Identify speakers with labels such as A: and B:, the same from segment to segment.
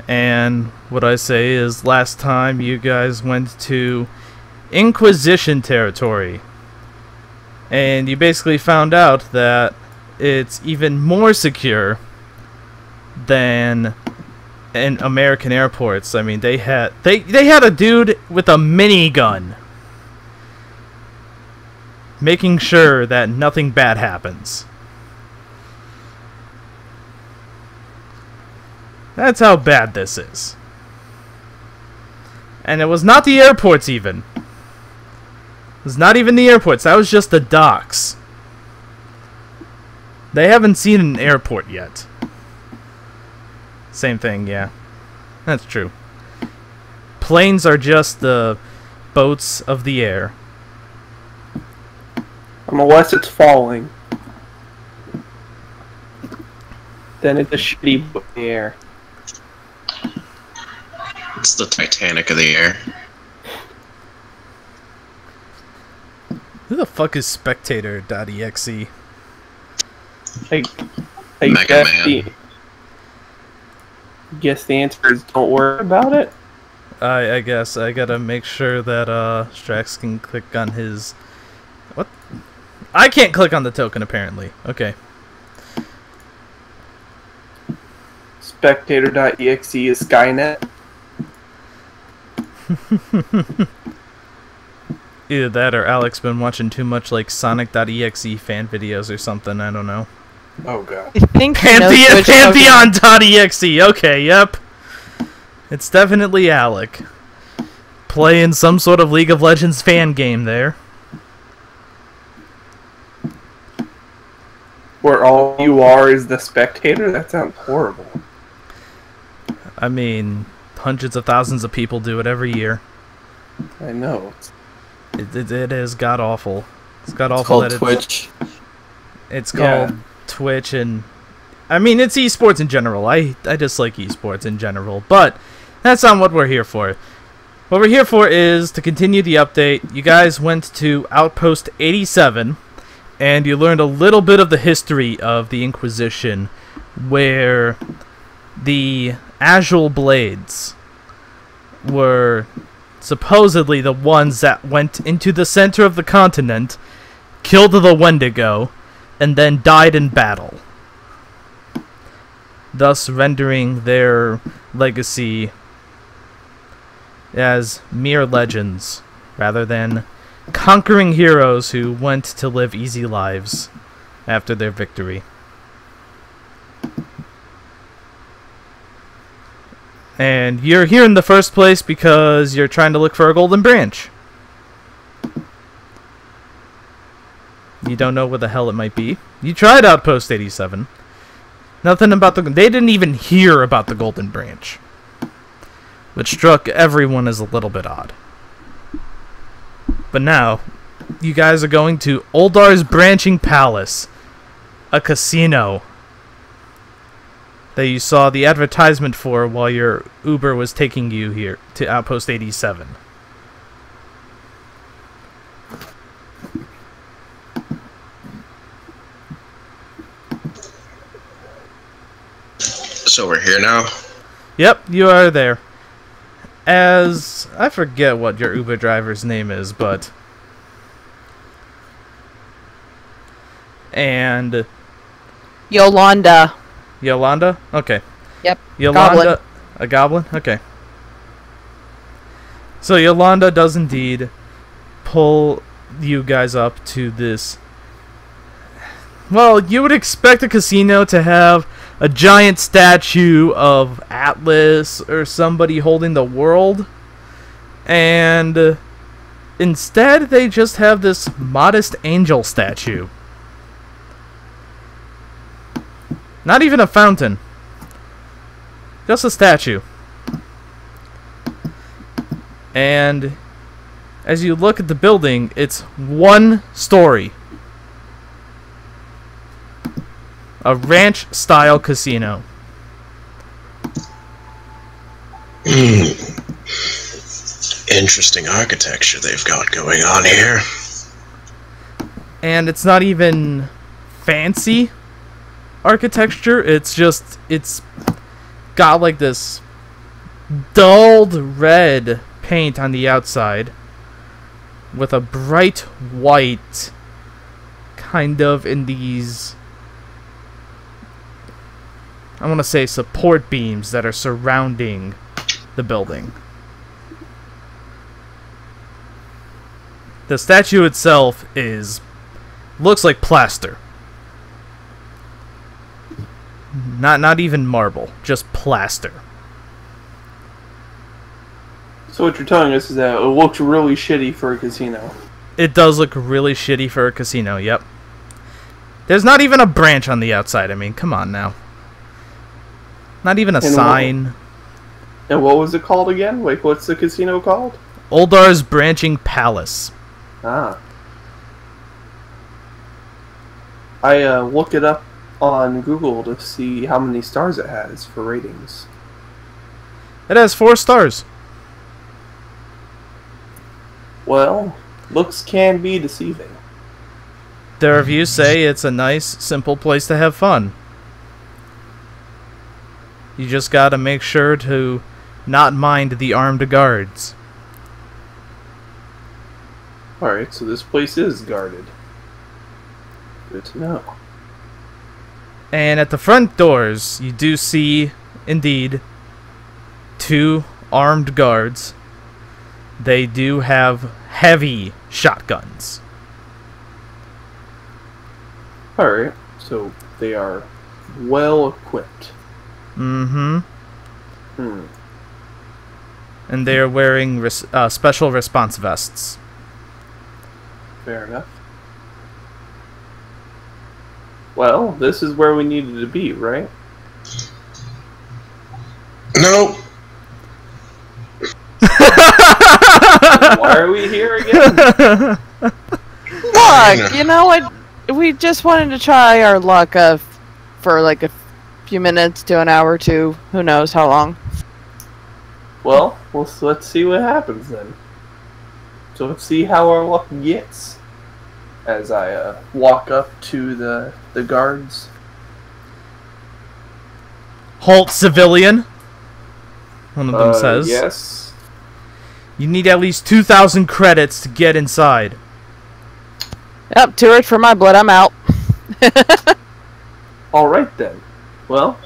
A: And what I say is, last time you guys went to Inquisition territory, and you basically found out that it's even more secure than in American airports. I mean, they had a dude with a minigun making sure that nothing bad happens. That's how bad this is. And it was not the airports even. It was not even the airports. That was just the docks. They haven't seen an airport yet. Same thing, yeah. That's true. Planes are just the boats of the air.
B: Unless it's falling. Then it's a shitty boat in the air.
C: It's the Titanic of the air.
A: Who the fuck is Spectator.exe?
B: I
C: Mega Man.
B: Guess the answer is don't worry about it.
A: I guess I gotta make sure that Strax can click on his... What? I can't click on the token apparently. Okay.
B: Spectator.exe is Skynet.
A: Either that or Alex been watching too much like Sonic.exe fan videos or something, I don't know.
B: Oh god.
D: I think he knows which
A: Pantheon.exe, okay, yep. It's definitely Alec. Playing some sort of League of Legends fan game there.
B: Where all you are is the spectator? That sounds horrible.
A: I mean, hundreds of thousands of people do it every year.
B: I know.
A: It is god-awful. It's god-awful.
E: It's called
A: that
E: Twitch.
A: It's called Twitch, and... I mean, it's esports in general. I dislike esports in general, but that's not what we're here for. What we're here for is to continue the update. You guys went to Outpost 87, and you learned a little bit of the history of the Inquisition, where the Azul Blades were supposedly the ones that went into the center of the continent, killed the Wendigo, and then died in battle, thus rendering their legacy as mere legends, rather than conquering heroes who went to live easy lives after their victory. And you're here in the first place because you're trying to look for a golden branch. You don't know where the hell it might be. You tried Outpost 87. Nothing about the... They didn't even hear about the golden branch, which struck everyone as a little bit odd. But now, you guys are going to Uldar's Branching Palace, a casino that you saw the advertisement for while your Uber was taking you here to Outpost 87.
C: So we're here now?
A: Yep, you are there. As... I forget what your Uber driver's name is, but... And...
D: Yolanda.
A: Yolanda? Okay.
D: Yep.
A: Yolanda...
D: Goblin.
A: A goblin? Okay. So Yolanda does indeed pull you guys up to this... Well, you would expect a casino to have a giant statue of Atlas or somebody holding the world, and instead they just have this modest angel statue. Not even a fountain. Just a statue. And as you look at the building, it's one story. A ranch-style casino.
C: Interesting architecture they've got going on here.
A: And it's not even fancy architecture. It's just, it's got like this dulled red paint on the outside with a bright white kind of in these, I want to say, support beams that are surrounding the building. The statue itself looks like plaster. Not even marble, just plaster.
B: So what you're telling us is that it looks really shitty for a casino.
A: It does look really shitty for a casino, yep. There's not even a branch on the outside, I mean, come on now. Not even a sign.
B: And what was it called again? Wait, what's the casino called?
A: Uldar's Branching Palace.
B: Ah. I looked it up on Google to see how many stars it has for ratings.
A: It has 4 stars.
B: Well, looks can be deceiving.
A: The reviews say it's a nice, simple place to have fun. You just gotta make sure to not mind the armed guards.
B: Alright, so this place is guarded. Good to know.
A: And at the front doors, you do see, indeed, 2 armed guards. They do have heavy shotguns.
B: Alright, so they are well equipped.
A: Mm-hmm. And they are wearing special response vests.
B: Fair enough. Well, this is where we needed to be, right?
C: Nope.
B: Why are we here again?
D: Look, you know what? We just wanted to try our luck for like a few minutes to an hour or two. Who knows how long?
B: Well, let's see what happens then. So let's see how our luck gets. As I walk up to the guards.
A: Halt, civilian! One of them says.
B: Yes.
A: You need at least 2,000 credits to get inside.
D: Yep, 2 it for my blood, I'm out.
B: Alright then. Well,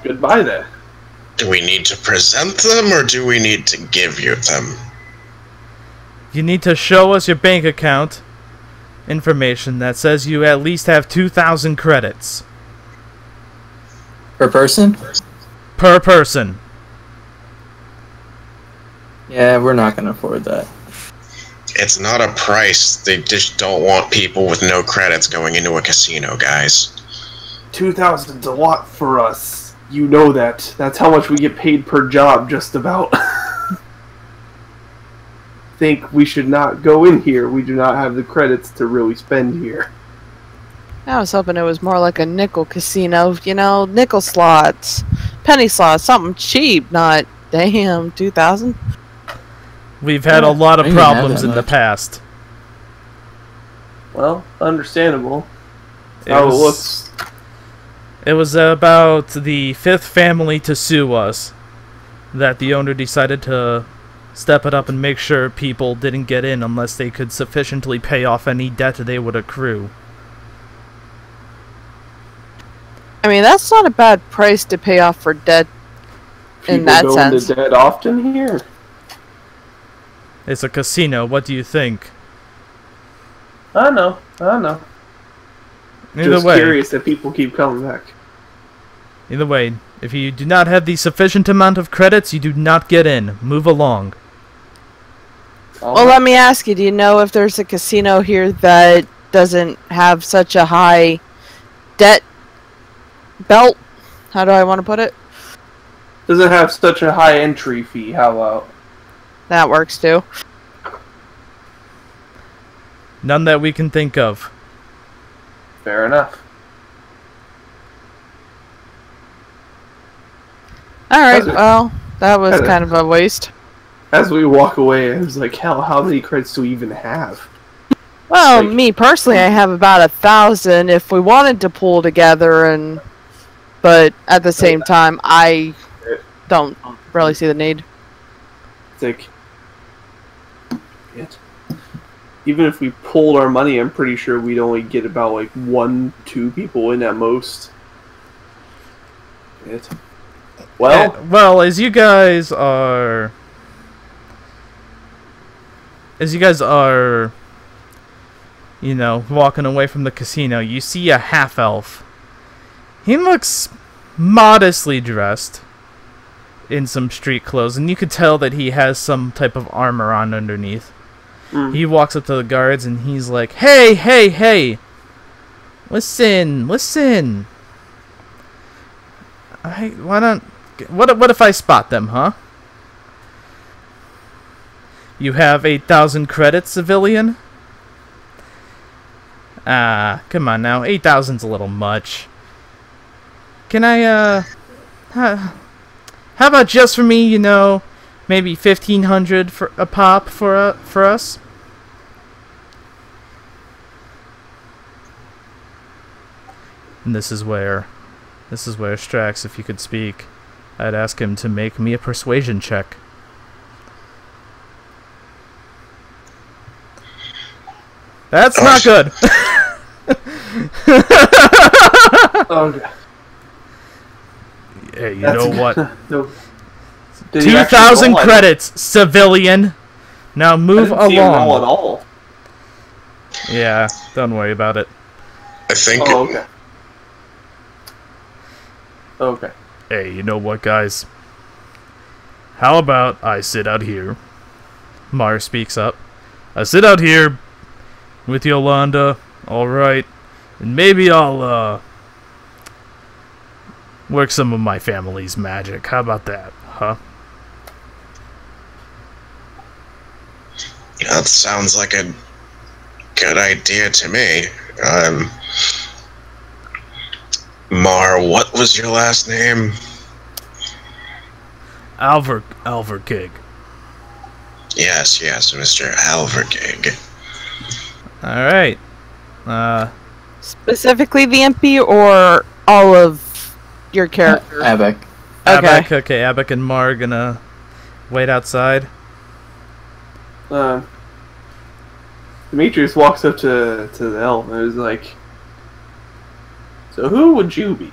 B: goodbye then.
C: Do we need to present them, or do we need to give you them?
A: You need to show us your bank account information that says you at least have 2,000 credits.
E: Per person?
A: Per person.
E: Yeah, we're not gonna afford that.
C: It's not a price. They just don't want people with no credits going into a casino, guys.
B: 2,000's a lot for us. You know that. That's how much we get paid per job, just about. Think we should not go in here. We do not have the credits to really spend here.
D: I was hoping it was more like a nickel casino, you know, nickel slots, penny slots, something cheap, not damn 2,000.
A: We've had a lot of
E: I didn't have
A: problems
E: that
A: in the
E: much.
A: past.
B: Well, understandable. How it looks.
A: It was about the 5th family to sue us that the owner decided to step it up and make sure people didn't get in unless they could sufficiently pay off any debt they would accrue.
D: I mean, that's not a bad price to pay off for debt in
B: People
D: that
B: go
D: sense.
B: into debt often here.
A: It's a casino, what do you think?
B: I know.
A: Either
B: Just
A: way,
B: curious that people keep coming back.
A: either way, if you do not have the sufficient amount of credits, you do not get in. Move along.
D: Well, let me ask you, do you know if there's a casino here that doesn't have such a high debt belt? How do I want to put it?
B: Doesn't have such a high entry fee. How about?
D: That works too.
A: None that we can think of.
B: Fair enough.
D: Alright,
B: How's it-
D: well, that was
B: how's it-
D: kind of a waste.
B: As we walk away, I was like, hell, how many credits do we even have?
D: Well,
B: Like-
D: me personally, I have about 1,000 if we wanted to pull together, but at the same time, don't really see the need.
B: It's like, even if we pulled our money, I'm pretty sure we'd only get about like 1-2 people in at most.
A: Well, as you guys are, you know, walking away from the casino, you see a half-elf. He looks modestly dressed in some street clothes, and you could tell that he has some type of armor on underneath. He walks up to the guards and he's like, "Hey, hey, hey! Listen. What if I spot them, huh? You have 8,000 credits, civilian? Come on now, 8,000's a little much. Can I, how about just for me, you know, maybe 1,500 for a pop for us?" And this is where Strax, if you could speak, I'd ask him to make me a persuasion check. That's not good.
B: Okay.
A: Hey, you know what?
B: No.
A: 2,000 credits, civilian. Now move
B: I didn't see him roll
A: along.
B: at all.
A: Yeah, don't worry about it.
C: I think.
B: Oh, okay. Okay.
A: Hey, you know what, guys? How about I sit out here? Mar speaks up. I sit out here with Yolanda, alright? And maybe I'll, work some of my family's magic. How about that, huh?
C: That sounds like a good idea to me. Mar, what was your last name?
A: Alverkig.
C: Yes, Mr. Alverkig.
A: Alright.
D: Specifically the MP or all of your character?
E: Abac.
D: Okay.
A: Abac and Mar are gonna wait outside.
B: Demetrius walks up to the elf and is like, "So who would you be?"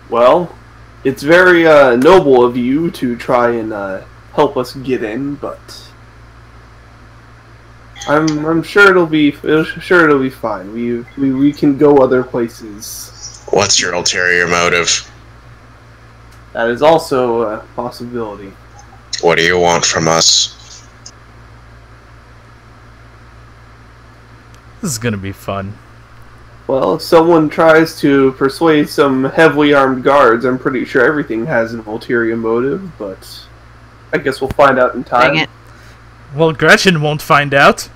B: Well, it's very noble of you to try and help us get in, but I'm sure it'll be fine. We can go other places.
C: What's your ulterior motive?
B: That is also a possibility.
C: What do you want from us?
A: This is gonna be fun.
B: Well, if someone tries to persuade some heavily armed guards, I'm pretty sure everything has an ulterior motive, but I guess we'll find out in time.
D: Dang it.
A: Well, Gretchen won't find out.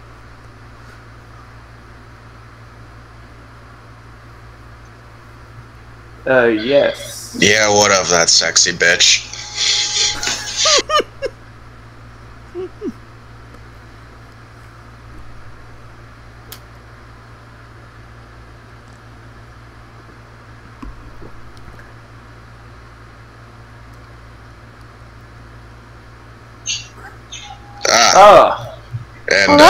B: Yes.
C: Yeah, what of that sexy bitch? And,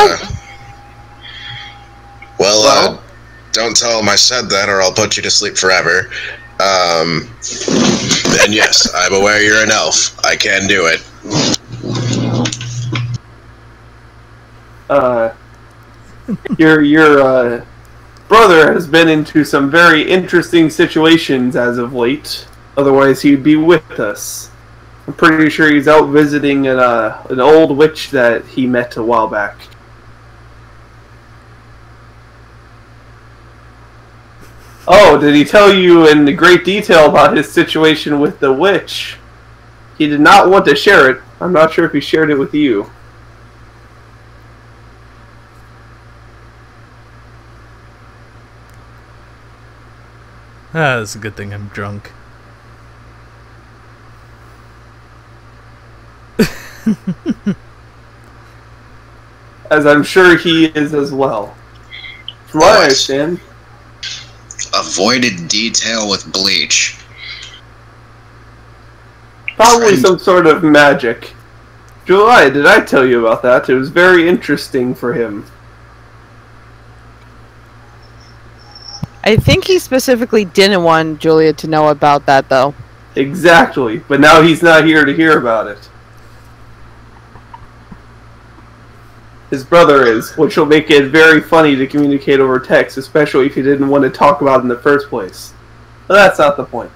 C: don't tell him I said that or I'll put you to sleep forever. And yes, I'm aware you're an elf. I can do it.
B: Your brother has been into some very interesting situations as of late. Otherwise, he'd be with us. I'm pretty sure he's out visiting an old witch that he met a while back. Oh, did he tell you in great detail about his situation with the witch? He did not want to share it. I'm not sure if he shared it with you.
A: That's a good thing I'm drunk.
B: As I'm sure he is as well. From what I understand.
C: Avoided detail with bleach.
B: Probably some sort of magic. July, did I tell you about that? It was very interesting for him.
D: I think he specifically didn't want Julia to know about that, though.
B: Exactly, but now he's not here to hear about it. His brother is, which will make it very funny to communicate over text, especially if you didn't want to talk about it in the first place. But that's not the point.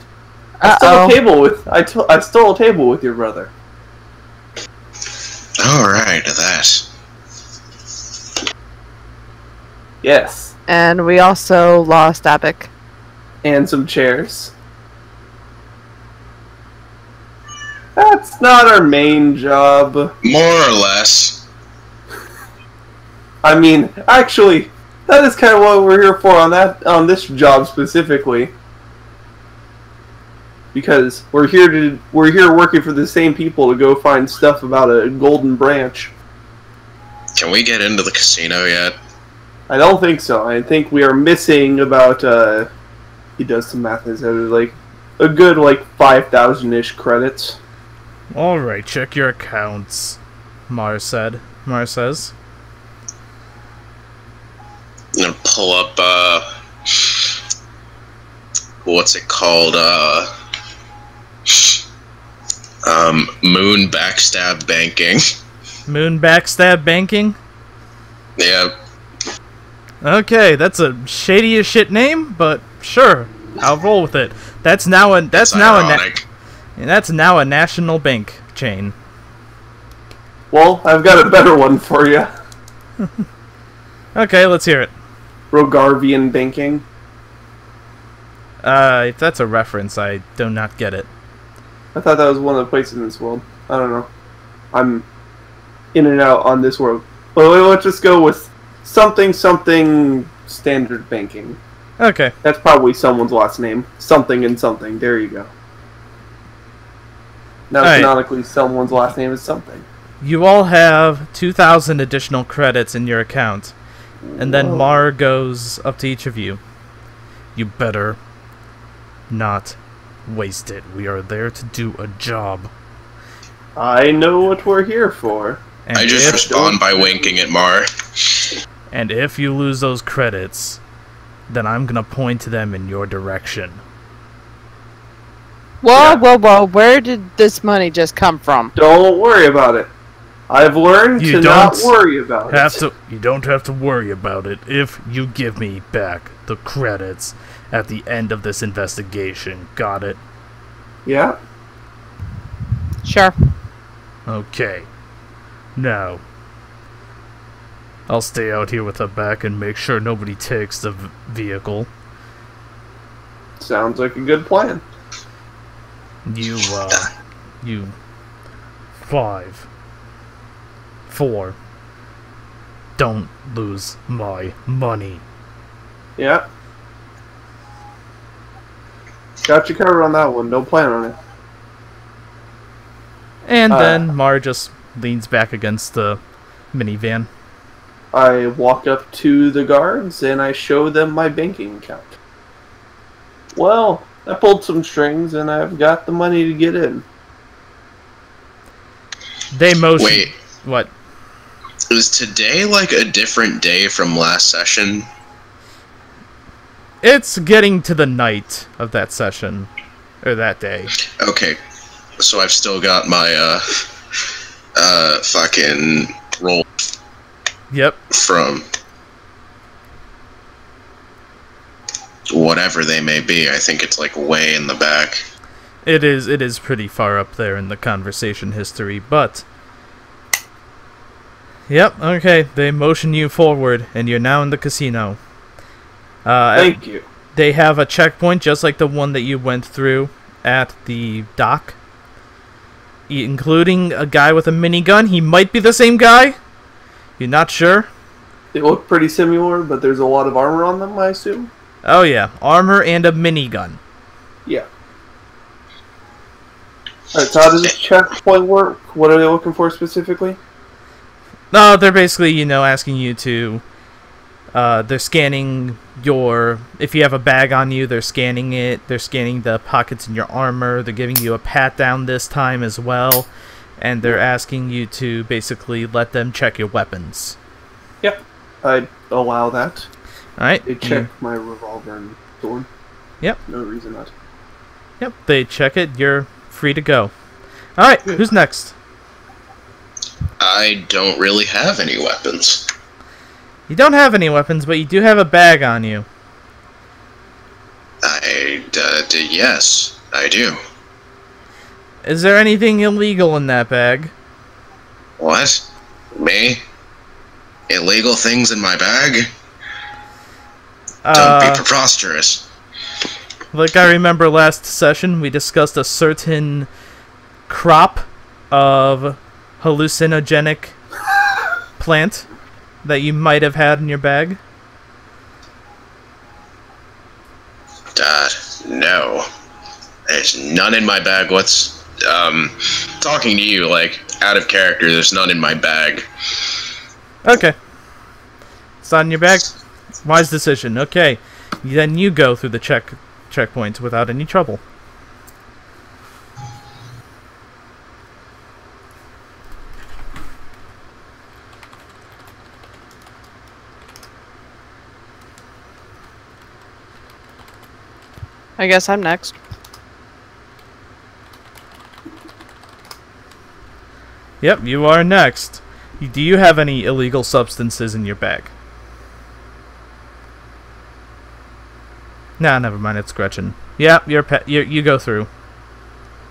B: I stole a table with your brother.
C: Alright, that.
B: Yes.
D: And we also lost Abic.
B: And some chairs. That's not our main job.
C: More or less.
B: I mean, actually, that is kind of what we're here for on this job specifically. Because we're here working for the same people to go find stuff about a golden branch.
C: Can we get into the casino yet?
B: I don't think so. I think we are missing about he does some math in his head, like a good 5,000-ish credits.
A: Alright, check your accounts, Mar says.
C: I'm gonna pull up, what's it called, Moon Backstab Banking.
A: Moon Backstab Banking?
C: Yeah.
A: Okay, that's a shady as shit name, but sure, I'll roll with it. That's now a national bank chain.
B: Well, I've got a better one for you.
A: Okay, let's hear it.
B: Rogarvian banking.
A: If that's a reference, I do not get it.
B: I thought that was one of the places in this world. I don't know. I'm in and out on this world. But let's just go with something standard banking.
A: Okay.
B: That's probably someone's last name. Something and something. There you go. Now, canonically, someone's last name is something.
A: You all have 2,000 additional credits in your account. And then Mar goes up to each of you. You better not waste it. We are there to do a job.
B: I know what we're here for.
A: And
C: I just respond by winking at Mar.
A: And if you lose those credits, then I'm gonna point them in your direction.
D: Whoa, where did this money just come from?
B: Don't worry about it. I've learned to not worry about it.
A: You don't have to worry about it if you give me back the credits at the end of this investigation. Got it?
B: Yeah.
D: Sure.
A: Okay. Now, I'll stay out here with the back and make sure nobody takes the vehicle.
B: Sounds like a good plan.
A: You 5, 4, don't lose my money.
B: Yeah. Got you covered on that one. Don't plan on it.
A: And then Mar just leans back against the minivan.
B: I walk up to the guards and I show them my banking account. Well, I pulled some strings and I've got the money to get in.
A: They motion.
C: Wait.
A: What?
C: Is today like a different day from last session?
A: It's getting to the night of that session. Or that day.
C: Okay. So I've still got my, fucking roll.
A: Yep.
C: From whatever they may be. I think it's like way in the back.
A: It is pretty far up there in the conversation history, but yep, okay, they motion you forward and you're now in the casino.
B: Thank you.
A: They have a checkpoint just like the one that you went through at the dock, including a guy with a minigun. He might be the same guy. You're not sure?
B: They look pretty similar, but there's a lot of armor on them, I assume?
A: Oh yeah, armor and a minigun.
B: Yeah. Alright, so how does this checkpoint work? What are they looking for specifically?
A: No, they're basically, asking you to... they're scanning your... If you have a bag on you, they're scanning it. They're scanning the pockets in your armor. They're giving you a pat-down this time as well. And they're asking you to basically let them check your weapons.
B: Yep. I'd allow that.
A: Alright.
B: They check my revolver and sword.
A: Yep.
B: No reason not.
A: Yep, they check it. You're free to go. Alright, who's next?
C: I don't really have any weapons.
A: You don't have any weapons, but you do have a bag on you.
C: Yes, I do.
A: Is there anything illegal in that bag?
C: What? Me? Illegal things in my bag? Don't be preposterous.
A: Like I remember last session, we discussed a certain crop of hallucinogenic plant that you might have had in your bag.
C: No. There's none in my bag. Talking to you, like, out of character, there's none in my bag.
A: Okay. It's not in your bag? Wise decision. Okay. Then you go through the checkpoints without any trouble.
D: I guess I'm next.
A: Yep, you are next. Do you have any illegal substances in your bag? Nah, never mind. It's Gretchen. Yeah, you go through.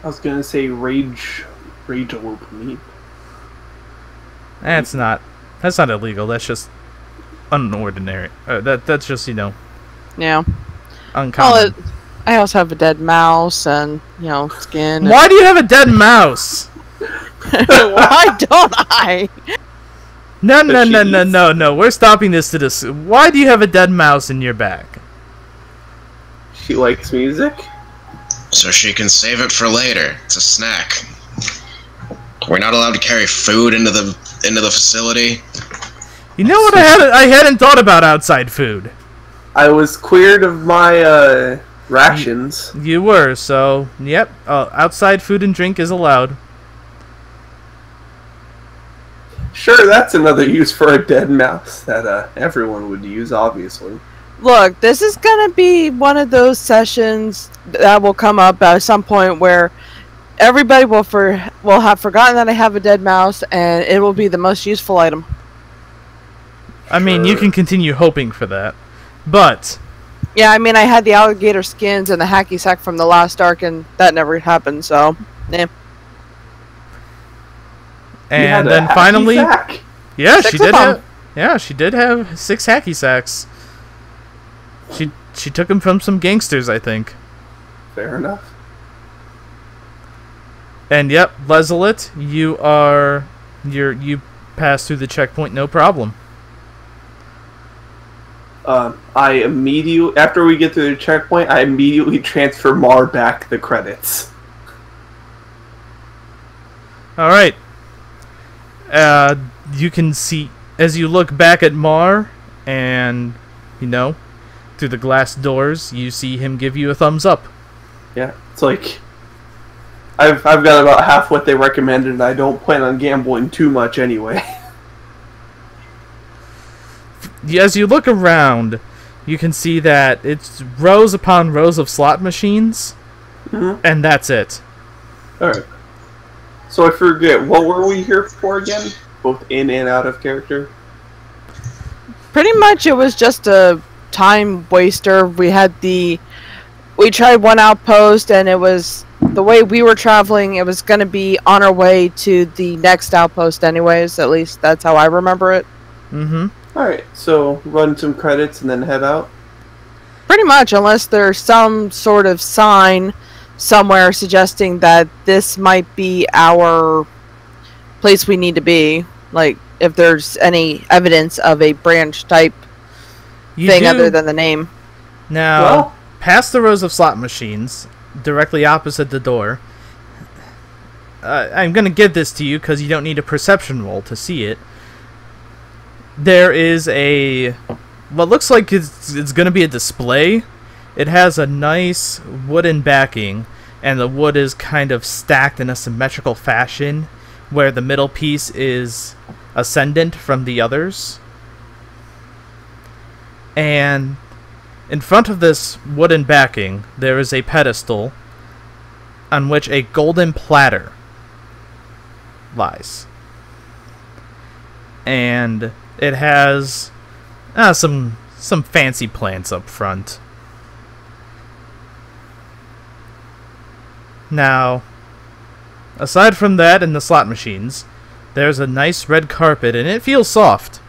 B: I was gonna say rage dopamine.
A: That's not illegal. That's just unordinary. That's just
D: Yeah.
A: uncommon.
D: Well, I also have a dead mouse and skin. And...
A: Why do you have a dead mouse?
D: Why don't I?
A: No. We're stopping this to this. Why do you have a dead mouse in your bag?
B: She likes music.
C: So she can save it for later. It's a snack. We're not allowed to carry food into the facility.
A: You know what? I hadn't thought about outside food.
B: I was cleared of my rations.
A: You were, so yep. Outside food and drink is allowed.
B: Sure, that's another use for a dead mouse that everyone would use, obviously.
D: Look, this is gonna be one of those sessions that will come up at some point where everybody will have forgotten that I have a dead mouse, and it will be the most useful item.
A: I mean, you can continue hoping for that, but
D: yeah, I mean, I had the alligator skins and the hacky sack from the last arc, and that never happened. So, yeah.
A: And then finally,
B: sack?
A: Yeah,
D: Six
A: she
D: of
A: did
D: them.
A: have. Yeah, she did have 6 hacky sacks. She took them from some gangsters, I think.
B: Fair enough.
A: And yep, Lezelit, you passed through the checkpoint, no problem.
B: I immediately, after we get through the checkpoint, I immediately transfer Mar back the credits.
A: All right. You can see as you look back at Mar, and through the glass doors, you see him give you a thumbs up.
B: Yeah, it's like I've got about half what they recommended, and I don't plan on gambling too much anyway.
A: As you look around, you can see that it's rows upon rows of slot machines, and that's it.
B: Alright. So I forget, what were we here for again? Both in and out of character?
D: Pretty much it was just a time waster. We tried one outpost, and it was the way we were traveling, it was going to be on our way to the next outpost anyways. At least that's how I remember it.
B: Alright, so run some credits and then head out?
D: Pretty much, unless there's some sort of sign somewhere suggesting that this might be our place we need to be. Like, if there's any evidence of a branch type thing other than the name.
A: Now, past the rows of slot machines, directly opposite the door, I'm going to give this to you because you don't need a perception roll to see it. There is what looks like it's going to be a display. It has a nice wooden backing, and the wood is kind of stacked in a symmetrical fashion, where the middle piece is ascendant from the others. And in front of this wooden backing, there is a pedestal on which a golden platter lies. And it has some fancy plants up front. Now, aside from that and the slot machines, there's a nice red carpet, and it feels soft.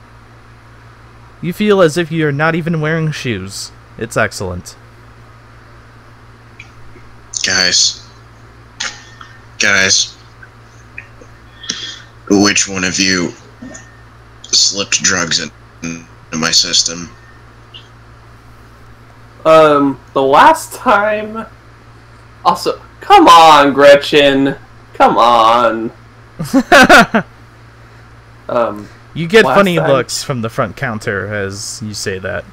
A: You feel as if you're not even wearing shoes. It's excellent.
C: Guys, which one of you slipped drugs into my system?
B: The last time... Also, come on, Gretchen. Come on.
A: You get
B: last
A: funny
B: time-
A: looks from the front counter as you say that.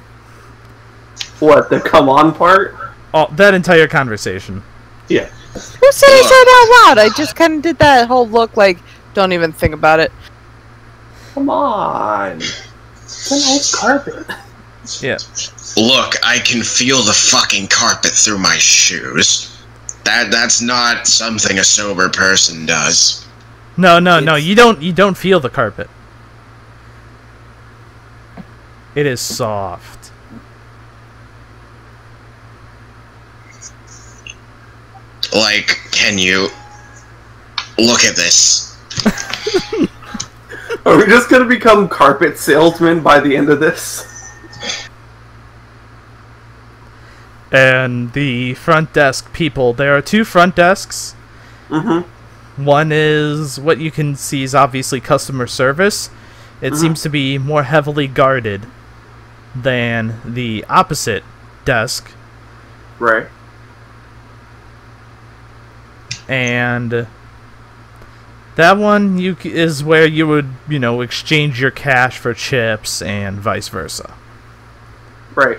B: What, the come on part?
A: Oh, that entire conversation.
B: Yeah.
D: Who said he said it out loud? I just kind of did that whole look like, don't even think about it.
B: Come on. It's a nice carpet.
A: Yeah.
C: Look, I can feel the fucking carpet through my shoes. That's not something a sober person does.
A: No, you don't feel the carpet. It is soft.
C: Like, can you look at this?
B: Are we just gonna become carpet salesmen by the end of this?
A: And the front desk people, there are two front desks.
B: Mm-hmm.
A: One is what you can see is obviously customer service. It seems to be more heavily guarded than the opposite desk.
B: Right.
A: And that one is where you would, exchange your cash for chips and vice versa.
B: Right.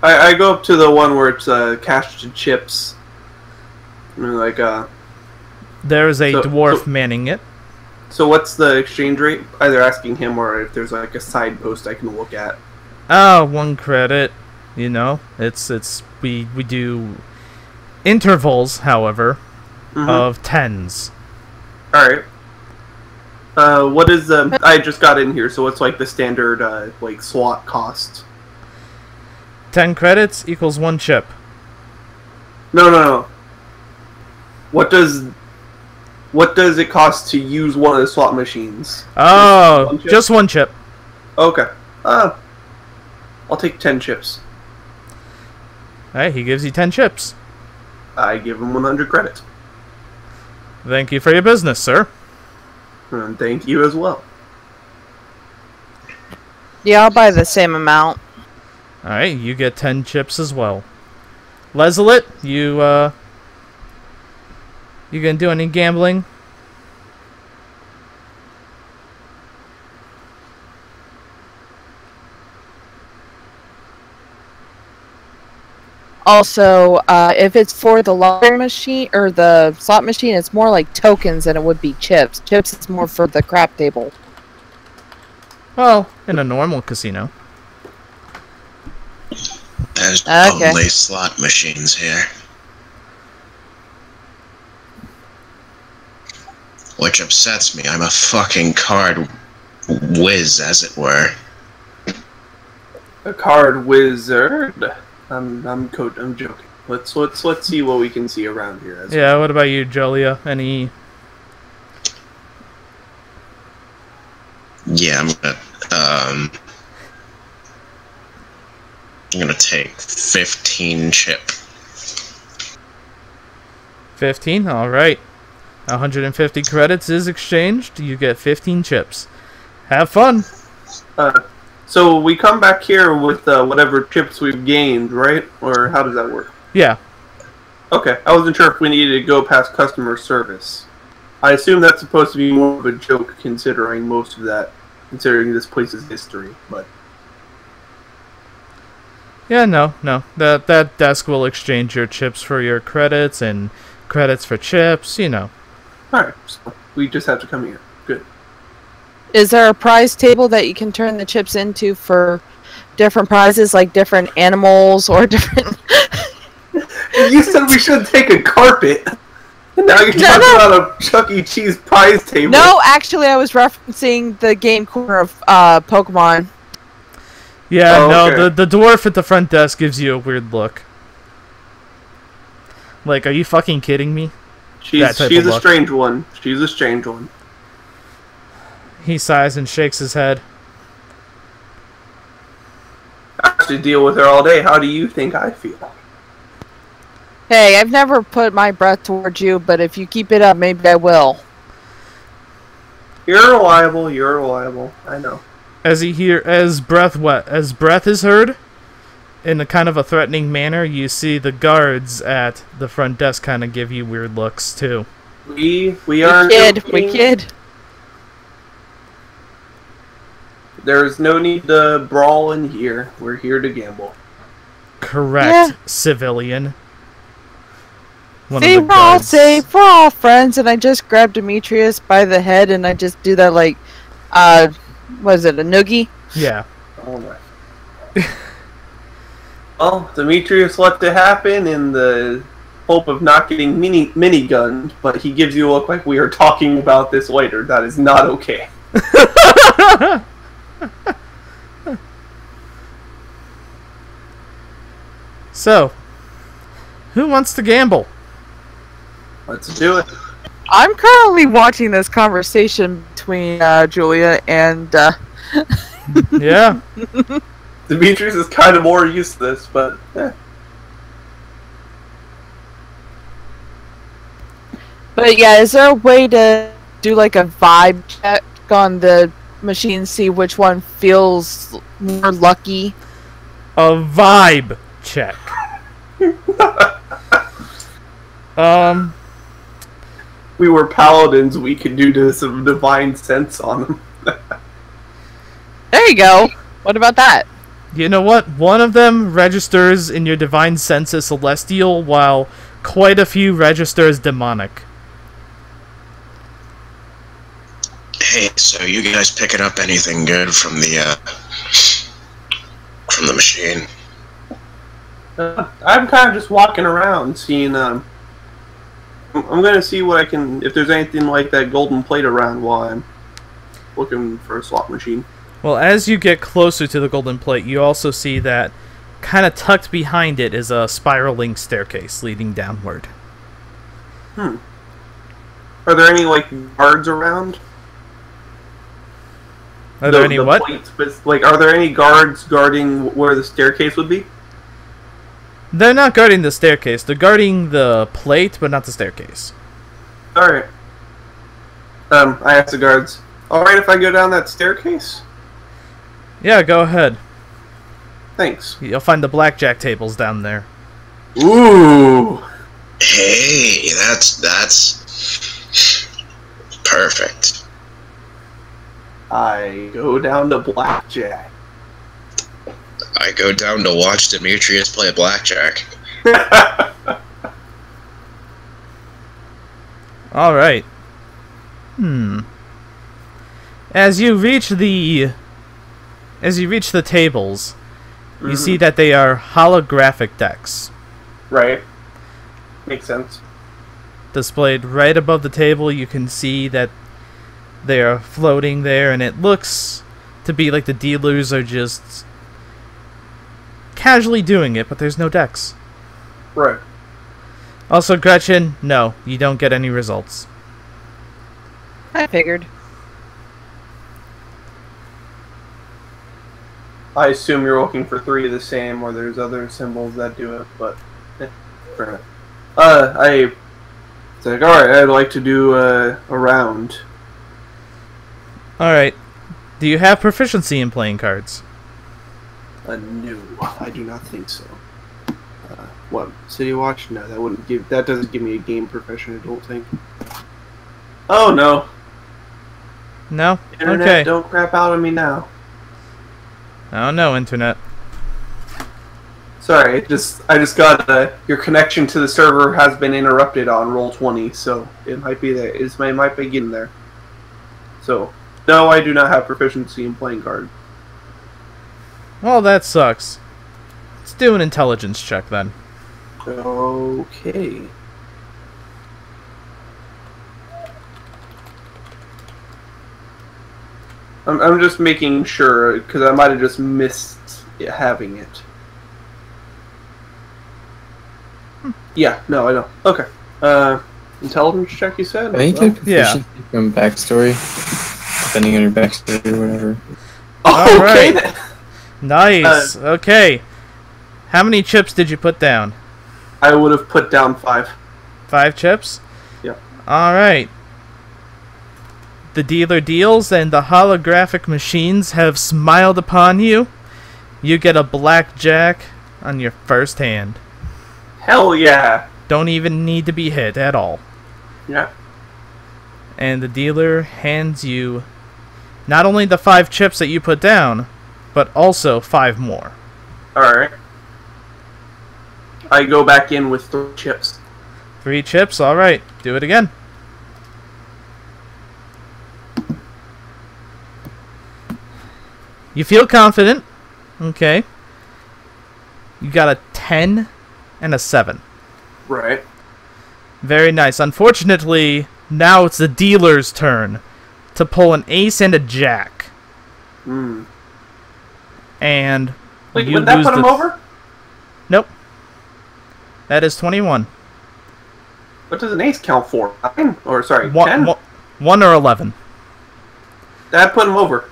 B: I go up to the one where it's cash to chips.
A: There's a dwarf manning it.
B: So what's the exchange rate? Either asking him or if there's like a side post I can look at.
A: 1 credit. We do intervals, however, of tens.
B: Alright. What is I just got in here, so what's like the standard SWAT cost?
A: 10 credits equals 1 chip.
B: No. What does it cost to use one of the slot machines?
A: Oh, just 1 chip.
B: Okay. I'll take 10 chips.
A: Alright, he gives you 10 chips.
B: I give him 100 credits.
A: Thank you for your business, sir.
B: And thank you as well.
D: Yeah, I'll buy the same amount.
A: Alright, you get 10 chips as well. Leslett, you gonna do any gambling?
D: Also, if it's for the lottery machine or the slot machine, it's more like tokens than it would be chips. Chips is more for the crap table.
A: Well, in a normal casino.
C: There's
D: Okay.
C: only slot machines here. Which upsets me. I'm a fucking card whiz, as it were.
B: A card wizard. I'm joking. Let's see what we can see around here.
A: Yeah, what about you, Jolia? Any...
C: Yeah, I'm gonna take 15 chip.
A: 15? Alright. 150 credits is exchanged. You get 15 chips. Have fun!
B: So we come back here with whatever chips we've gained, right? Or how does that work?
A: Yeah.
B: Okay, I wasn't sure if we needed to go past customer service. I assume that's supposed to be more of a joke, considering considering this place's history. But
A: Yeah, no. That desk will exchange your chips for your credits and credits for chips.
B: all right, so we just have to come here. Good.
D: Is there a prize table that you can turn the chips into for different prizes, like different animals or different?
B: You said we should take a carpet. Now you're talking about a Chuck E. Cheese prize table.
D: No, actually, I was referencing the game corner of Pokemon.
A: Yeah,
B: Oh,
A: no,
B: okay.
A: the dwarf at the front desk gives you a weird look. Like, are you fucking kidding me? That type
B: She's
A: of
B: a
A: look.
B: strange one. She's a strange one.
A: He sighs and shakes his head.
B: I have to deal with her all day. How do you think I feel?
D: Hey, I've never put my breath towards you, but if you keep it up, maybe I will.
B: You're reliable. You're reliable. I know.
A: As breath is heard, in a kind of a threatening manner, you see the guards at the front desk kind of give you weird looks too.
B: We aren't.
D: We kid.
B: There's no need to brawl in here. We're here to gamble.
A: Correct,
D: Yeah.
A: civilian. One
D: See,
A: of the
D: we're all
A: guards.
D: safe. We're all friends, and I just grab Demetrius by the head, and I just do that like, what is it, a noogie?
A: Yeah.
B: All right. Well, Demetrius let it happen in the hope of not getting minigunned, but he gives you a look like we are talking about this later. That is not okay.
A: So, who wants to gamble?
B: Let's do it.
D: I'm currently watching this conversation between Julia and
A: Yeah.
B: Demetrius is kind of more used to this, but
D: But yeah, is there a way to do like a vibe check on the machine, see which one feels more lucky?
A: A vibe check.
B: we were paladins. We could do some divine sense on them.
D: There you go. What about that?
A: You know what? One of them registers in your divine sense as celestial, while quite a few register as demonic.
C: Hey, so you guys picking up anything good from the machine?
B: I'm kind of just walking around, seeing. I'm gonna see what I can. If there's anything like that golden plate around while I'm looking for a slot machine.
A: Well, as you get closer to the golden plate, you also see that kind of tucked behind it is a spiraling staircase leading downward.
B: Are there any guards around?
A: Are there any what?
B: Plates, but, are there any guards guarding where the staircase would be?
A: They're not guarding the staircase. They're guarding the plate, but not the staircase.
B: All right. I asked the guards. All right, if I go down that staircase.
A: Yeah, go ahead.
B: Thanks.
A: You'll find the blackjack tables down there.
B: Ooh.
C: Hey, that's perfect.
B: I go down to blackjack.
C: I go down to watch Demetrius play blackjack.
A: All right. As you reach the tables, you see that they are holographic decks.
B: Right. Makes sense.
A: Displayed right above the table, you can see that they are floating there, and it looks to be like the dealers are just casually doing it, but there's no decks.
B: Right.
A: Also, Gretchen, no, you don't get any results.
D: I figured.
B: I assume you're looking for three of the same, or there's other symbols that do it, but fair enough. It's like, alright, I'd like to do a round.
A: Alright. Do you have proficiency in playing cards?
B: No, I do not think so. What? City Watch? No, that doesn't give me a game profession, I don't think. Oh no.
A: No?
B: Internet,
A: Okay.
B: don't crap out on me now.
A: Oh no, Internet.
B: Sorry, I just got your connection to the server has been interrupted on Roll20, so it might be there. It might be getting there. So, no, I do not have proficiency in playing card.
A: Well, that sucks. Let's do an intelligence check then.
B: Okay. I'm just making sure, because I might have just missed having it. Yeah, no, I know. Okay. Intelligence check, you said?
E: I think
B: Well,
E: you get proficiency from backstory, depending on your backstory or whatever.
A: All
B: okay,
A: right.
B: then.
A: Nice. Okay. How many chips did you put down?
B: I would have put down 5.
A: 5 chips?
B: Yep.
A: Alright. The dealer deals and the holographic machines have smiled upon you. You get a blackjack on your first hand.
B: Hell yeah.
A: Don't even need to be hit at all.
B: Yeah.
A: And the dealer hands you not only the 5 chips that you put down, but also 5 more.
B: Alright. I go back in with 3 chips.
A: 3 chips? Alright. Do it again. You feel confident. Okay. You got a 10 and a 7.
B: Right.
A: Very nice. Unfortunately, now it's the dealer's turn to pull an ace and a jack.
B: Hmm.
A: And
B: Wait,
A: you
B: would that
A: lose
B: put him over?
A: Nope. That is 21.
B: What does an ace count for? 9? Or, sorry, 10?
A: 1 or 11.
B: That put him over.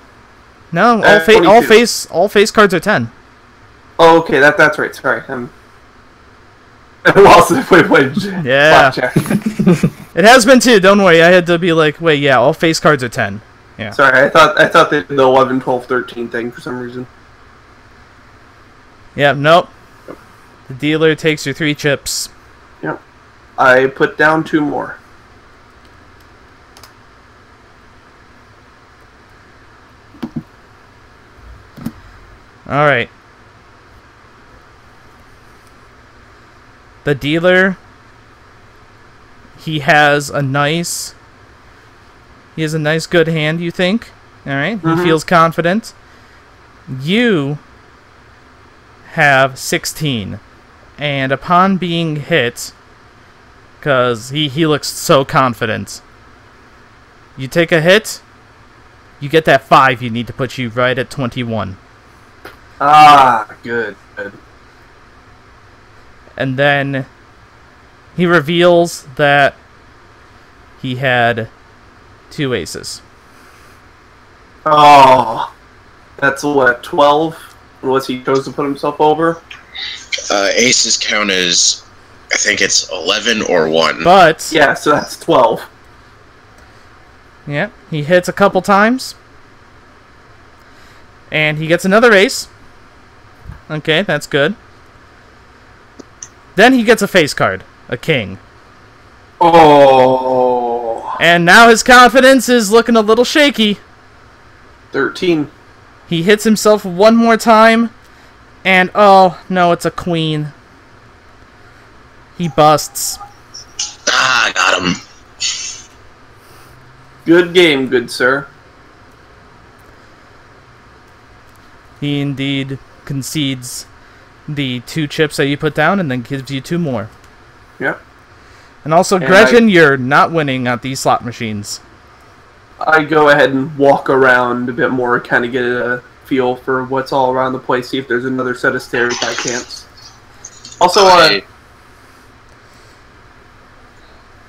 A: No, all
B: 22.
A: face cards are 10.
B: Oh, okay, that's right, sorry. Wait,
A: Yeah.
B: blackjack.
A: It has been too, don't worry. I had to be like, wait, yeah, all face cards are 10. Yeah.
B: Sorry, I thought they did the 11, 12, 13 thing for some reason.
A: Yeah, nope. The dealer takes your 3 chips.
B: Yep. I put down 2 more.
A: Alright. The dealer, he has a nice good hand, you think? Alright, he feels confident. You have 16. And upon being hit, because he looks so confident, you take a hit, you get that 5 you need to put you right at 21.
B: Ah, good.
A: And then he reveals that he had 2 aces.
B: Oh, that's what, 12? Unless he chose to put himself over?
C: Aces count as, I think it's 11 or 1.
A: But
B: Yeah, so that's 12.
A: yeah, he hits a couple times. And he gets another ace. Okay, that's good. Then he gets a face card, a king.
B: Oh,
A: And now his confidence is looking a little shaky.
B: 13.
A: He hits himself one more time. And oh, no, it's a queen. He busts.
C: Ah, got him.
B: Good game, good sir.
A: He indeed concedes the 2 chips that you put down and then gives you 2 more.
B: Yep.
A: And also,
B: And
A: Gretchen, you're not winning at these slot machines.
B: I go ahead and walk around a bit more, kind of get a feel for what's all around the place, see if there's another set of stairs by chance. Also,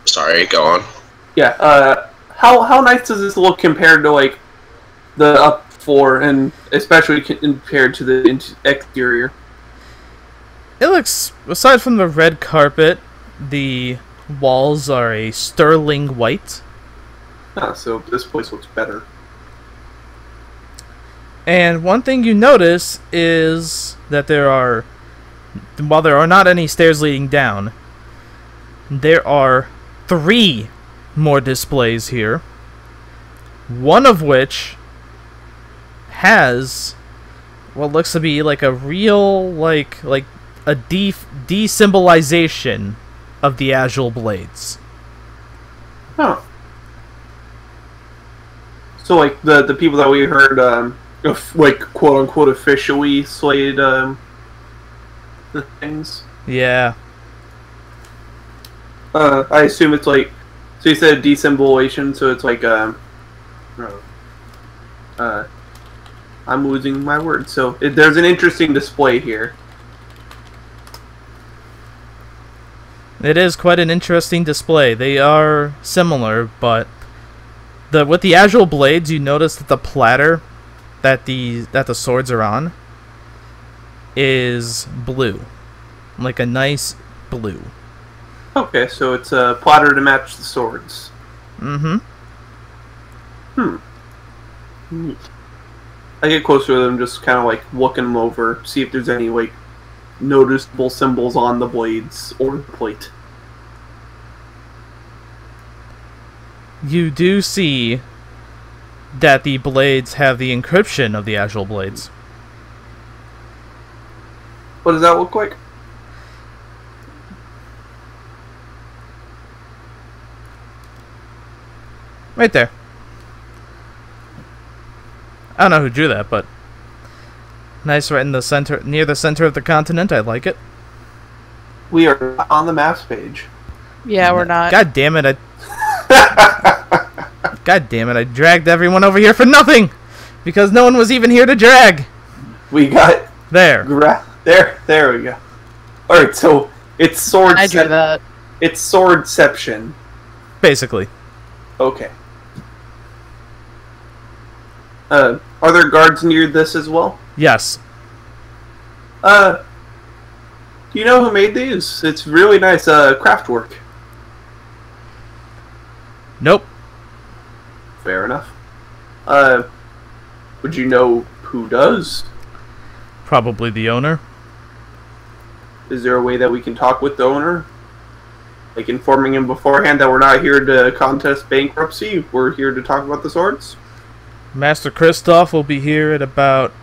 C: Sorry, go on.
B: yeah, how nice does this look compared to, like, the up floor, and especially compared to the exterior?
A: It looks, aside from the red carpet, the walls are a sterling white.
B: Ah, so this place looks better.
A: And one thing you notice is that there are while there are not any stairs leading down, there are 3 more displays here. One of which has what looks to be like a real, like a de-symbolization of the Agile Blades.
B: Huh. So, like, the people that we heard, like, quote-unquote officially slayed, the things?
A: Yeah.
B: I assume it's like, so you said desymbolization, so it's like, I'm losing my words. So, there's an interesting display here.
A: It is quite an interesting display. They are similar, but with the Agile Blades, you notice that the platter that the swords are on is blue, like a nice blue.
B: Okay, so it's a platter to match the swords.
A: Mm-hmm.
B: Neat. I get closer to them, just kind of like looking them over, see if there's any like noticeable symbols on the blades or the plate.
A: You do see that the blades have the encryption of the Agile Blades.
B: What does that look like?
A: Right there. I don't know who drew that, but nice, right in the center, near the center of the continent. I like it.
B: We are on the maps page.
D: Yeah, we're not.
A: God damn it! God damn it! I dragged everyone over here for nothing, because no one was even here to drag.
B: We got
A: there.
B: There we go. All right, so it's sword.
D: I drew that.
B: It's swordception.
A: Basically.
B: Okay. Are there guards near this as well?
A: Yes.
B: Do you know who made these? It's really nice craft work.
A: Nope.
B: Fair enough. Would you know who does?
A: Probably the owner.
B: Is there a way that we can talk with the owner? Like informing him beforehand that we're not here to contest bankruptcy, we're here to talk about the swords?
A: Master Kristoff will be here at about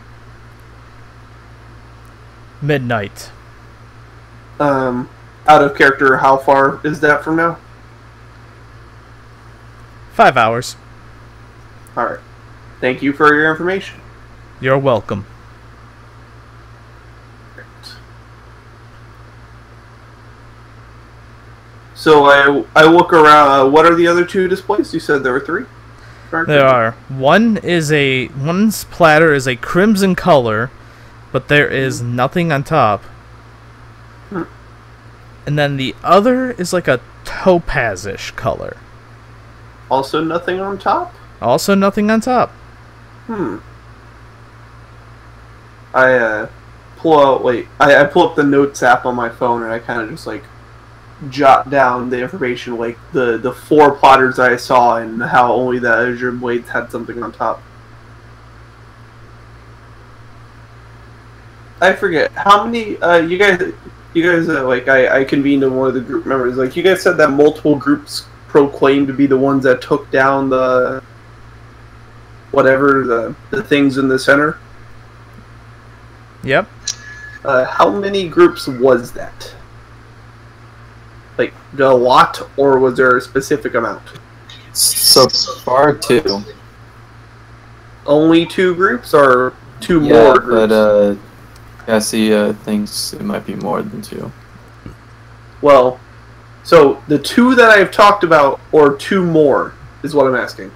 A: midnight.
B: Out of character, how far is that from now?
A: 5 hours.
B: Alright. Thank you for your information.
A: You're welcome.
B: So I look around. What are the other 2 displays? You said there were 3?
A: There are. One's platter is a crimson color, but there is nothing on top. And then the other is like a topazish color.
B: Also nothing on top?
A: Also nothing on top.
B: I pull out. Wait, I pull up the notes app on my phone and I kind of just like jot down the information, like the 4 plotters I saw and how only the Azure Blades had something on top. I forget how many you guys like I convened in one of the group members. Like you guys said that multiple groups proclaimed to be the ones that took down the whatever the things in the center.
A: Yep.
B: How many groups was that? Like, a lot, or was there a specific amount?
E: So far, 2.
B: Only 2 groups, or 2
E: Yeah,
B: more groups?
E: but Cassie thinks it might be more than 2.
B: Well, so the 2 that I've talked about, or 2 more, is what I'm asking.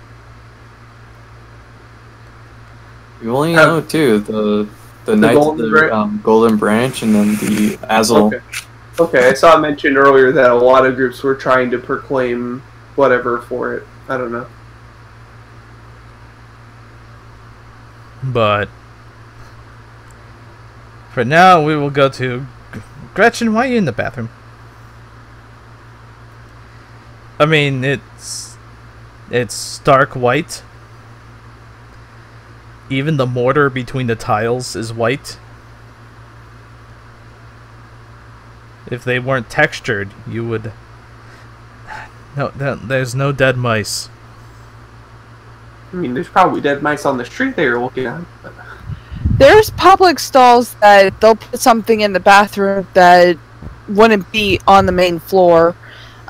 E: We only know 2. The Knights of the Golden Branch, and then the Azul.
B: Okay, I saw it mentioned earlier that a lot of groups were trying to proclaim whatever for it. I don't know.
A: But for now, we will go to Gretchen. Why are you in the bathroom? I mean, it's stark white. Even the mortar between the tiles is white. If they weren't textured, you would... No, there's no dead mice.
B: I mean, there's probably dead mice on the street they were looking at. But...
D: There's public stalls that they'll put something in the bathroom that wouldn't be on the main floor.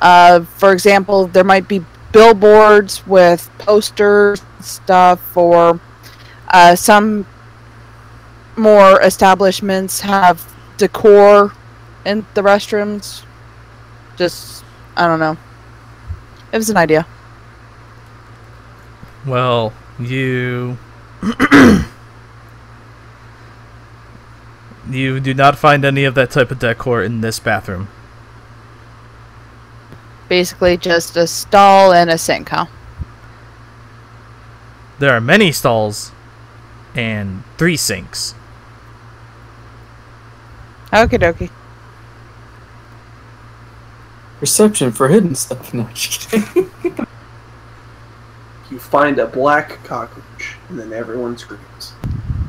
D: For example, there might be billboards with posters and stuff, or some more establishments have decor in the restrooms. Just, I don't know. It was an idea.
A: Well, you... You do not find any of that type of decor in this bathroom.
D: Basically just a stall and a sink, huh?
A: There are many stalls and 3 sinks.
D: Okie dokie.
E: Perception for hidden stuff. No, just kidding.
B: You find a black cockroach, and then everyone screams.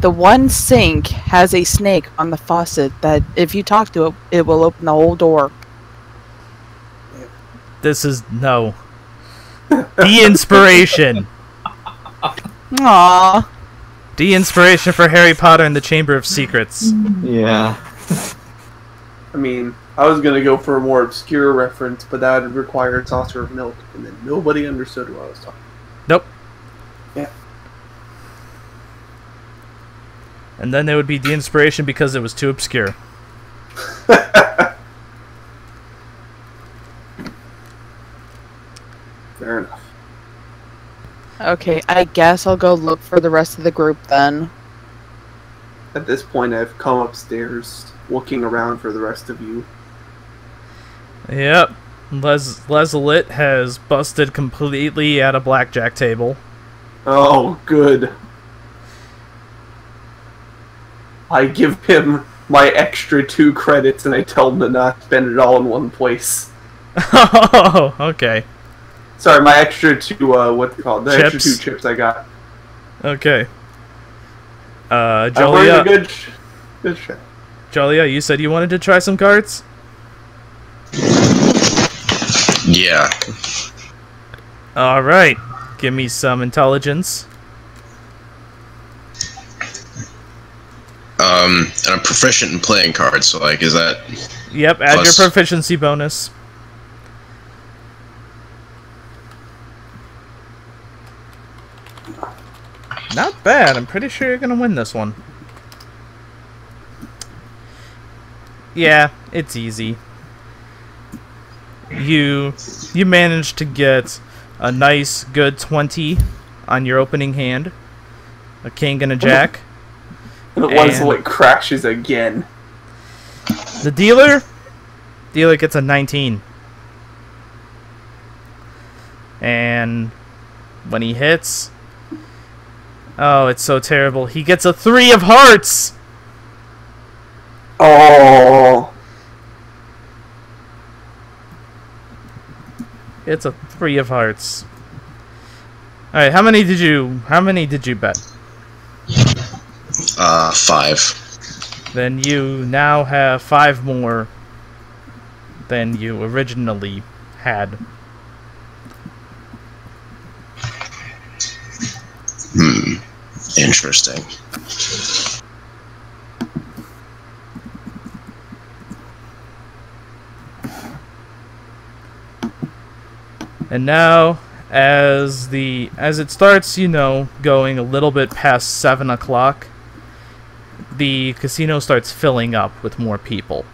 D: The one sink has a snake on the faucet that if you talk to it, it will open the whole door.
A: This is... no. The inspiration.
D: Aww.
A: The inspiration for Harry Potter and the Chamber of Secrets.
E: Yeah.
B: I mean, I was gonna go for a more obscure reference, but that would require a saucer of milk, and then nobody understood what I was talking about.
A: Nope.
B: Yeah.
A: And then there would be the inspiration because it was too obscure.
B: Fair enough.
D: Okay, I guess I'll go look for the rest of the group then.
B: At this point, I've come upstairs, looking around for the rest of you.
A: Yep. Leslett has busted completely at a blackjack table.
B: Oh, good. I give him my extra 2 credits and I tell him to not spend it all in one place.
A: Oh, okay.
B: Sorry, my extra 2, what they call it? The
A: Chips.
B: extra 2 chips I got.
A: Okay.
B: I'm
A: Jolia,
B: wearing a good shot.
A: Jolia, you said you wanted to try some cards?
C: Yeah.
A: Alright. Give me some intelligence.
C: And I'm proficient in playing cards, so like, is that...
A: Yep, add
C: Plus-
A: your proficiency bonus. Not bad. I'm pretty sure you're gonna win this one. Yeah, it's easy. You managed to get a nice, good 20 on your opening hand. A king and a jack.
B: And Leslett crashes again.
A: The dealer gets a 19. And when he hits... Oh, it's so terrible. He gets a 3 of hearts!
B: Oh.
A: It's a 3 of hearts. Alright, how many did you bet?
C: 5.
A: Then you now have 5 more than you originally had.
C: Interesting.
A: And now, as it starts, going a little bit past 7 o'clock, the casino starts filling up with more people.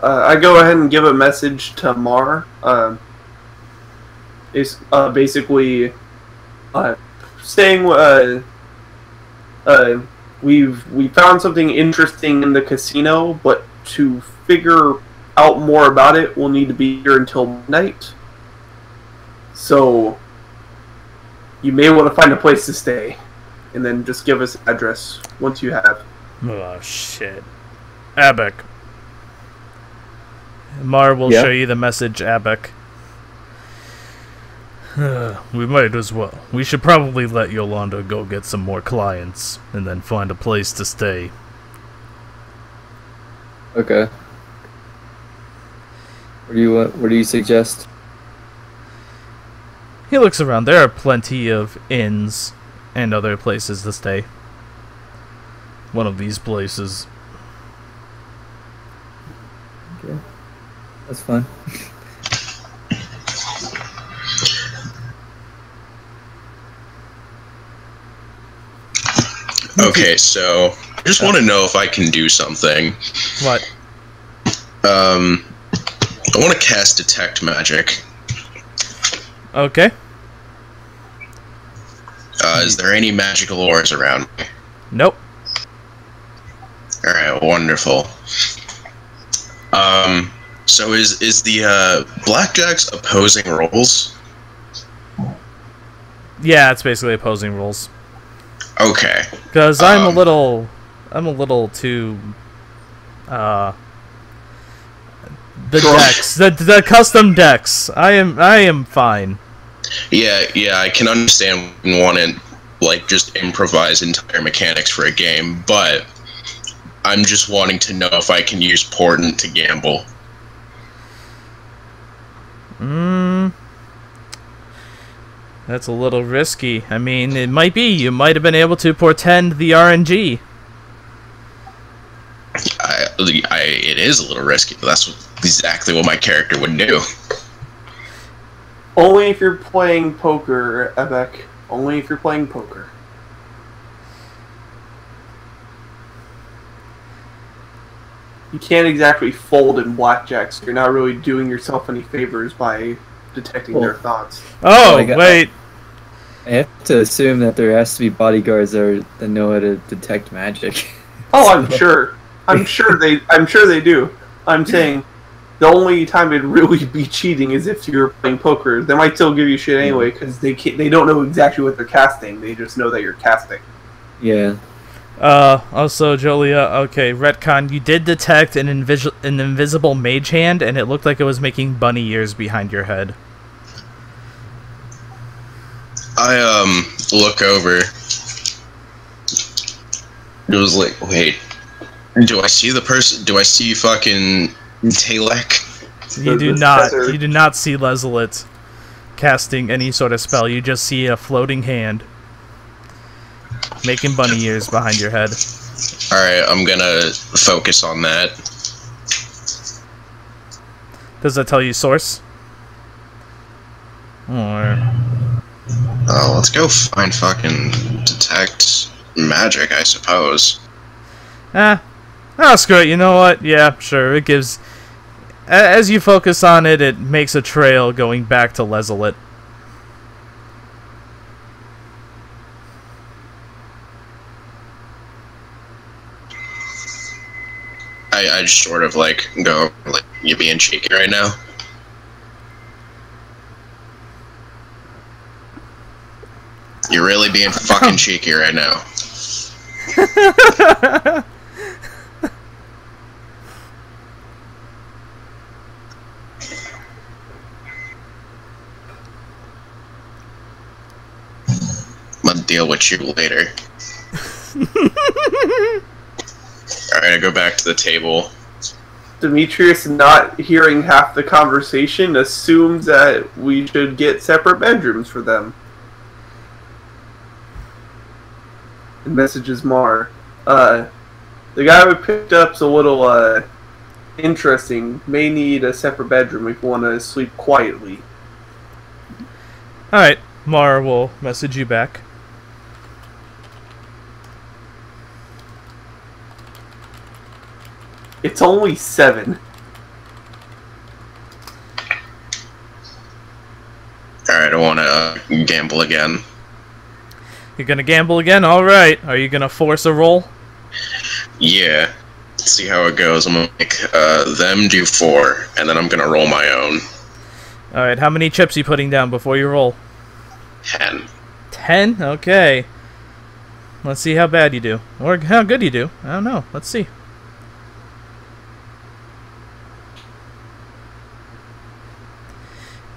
B: I go ahead and give a message to Mar. Is basically saying we found something interesting in the casino, but to figure out more about it, we'll need to be here until midnight. So you may want to find a place to stay, and then just give us an address once you have.
A: Oh shit, Abek. Mar will show you the message, Abek. We might as well. We should probably let Yolanda go get some more clients, and then find a place to stay.
E: Okay. Where do you suggest?
A: He looks around. There are plenty of inns and other places to stay. One of these places.
E: Okay. That's fine.
C: Okay, so I just want to know if I can do something.
A: What?
C: I want to cast Detect Magic.
A: Okay.
C: Is there any magical ores around me?
A: Nope.
C: Alright, wonderful. So is the blackjack's opposing rolls?
A: Yeah, it's basically opposing rules.
C: Okay.
A: Because I'm a little too, the decks, the custom decks. I am fine.
C: Yeah, I can understand wanting like just improvise entire mechanics for a game, but I'm just wanting to know if I can use Portent to gamble.
A: That's a little risky. I mean, it might be. You might have been able to portend the RNG.
C: It is a little risky, but that's exactly what my character would do.
B: Only if you're playing poker, Ebek. Only if you're playing poker. You can't exactly fold in blackjack, so you're not really doing yourself any favors by detecting their thoughts.
A: Oh, wait.
E: I have to assume that there has to be bodyguards that know how to detect magic.
B: Oh, I'm sure. I'm sure they do. I'm saying the only time it'd really be cheating is if you're playing poker. They might still give you shit anyway because they don't know exactly what they're casting. They just know that you're casting.
E: Yeah.
A: Also, Jolia, okay, retcon, you did detect an invisible mage hand, and it looked like it was making bunny ears behind your head.
C: I, look over. It was like, wait, do I see the person? Do I see fucking Talek?
A: You do not. You do not see Lezelit casting any sort of spell. You just see a floating hand making bunny ears behind your head.
C: Alright, I'm gonna focus on that.
A: Does that tell you source? Or...
C: let's go find fucking detect magic, I suppose.
A: Screw it, you know what? Yeah, sure, it gives... As you focus on it, it makes a trail going back to Lezelit.
C: I just sort of like go, like, you being cheeky right now? You're really being fucking cheeky right now. I'm gonna deal with you later. Alright, I go back to the table.
B: Demetrius, not hearing half the conversation, assumes that we should get separate bedrooms for them. And messages Mar. The guy we picked up's a little, interesting. May need a separate bedroom if you want to sleep quietly.
A: Alright, Mar will message you back.
B: It's only 7.
C: Alright, I wanna gamble again.
A: You're gonna gamble again? Alright. Are you gonna force a roll?
C: Yeah. Let's see how it goes. I'm gonna make them do 4, and then I'm gonna roll my own.
A: Alright, how many chips are you putting down before you roll?
C: 10.
A: 10? Okay. Let's see how bad you do. Or how good you do. I don't know. Let's see.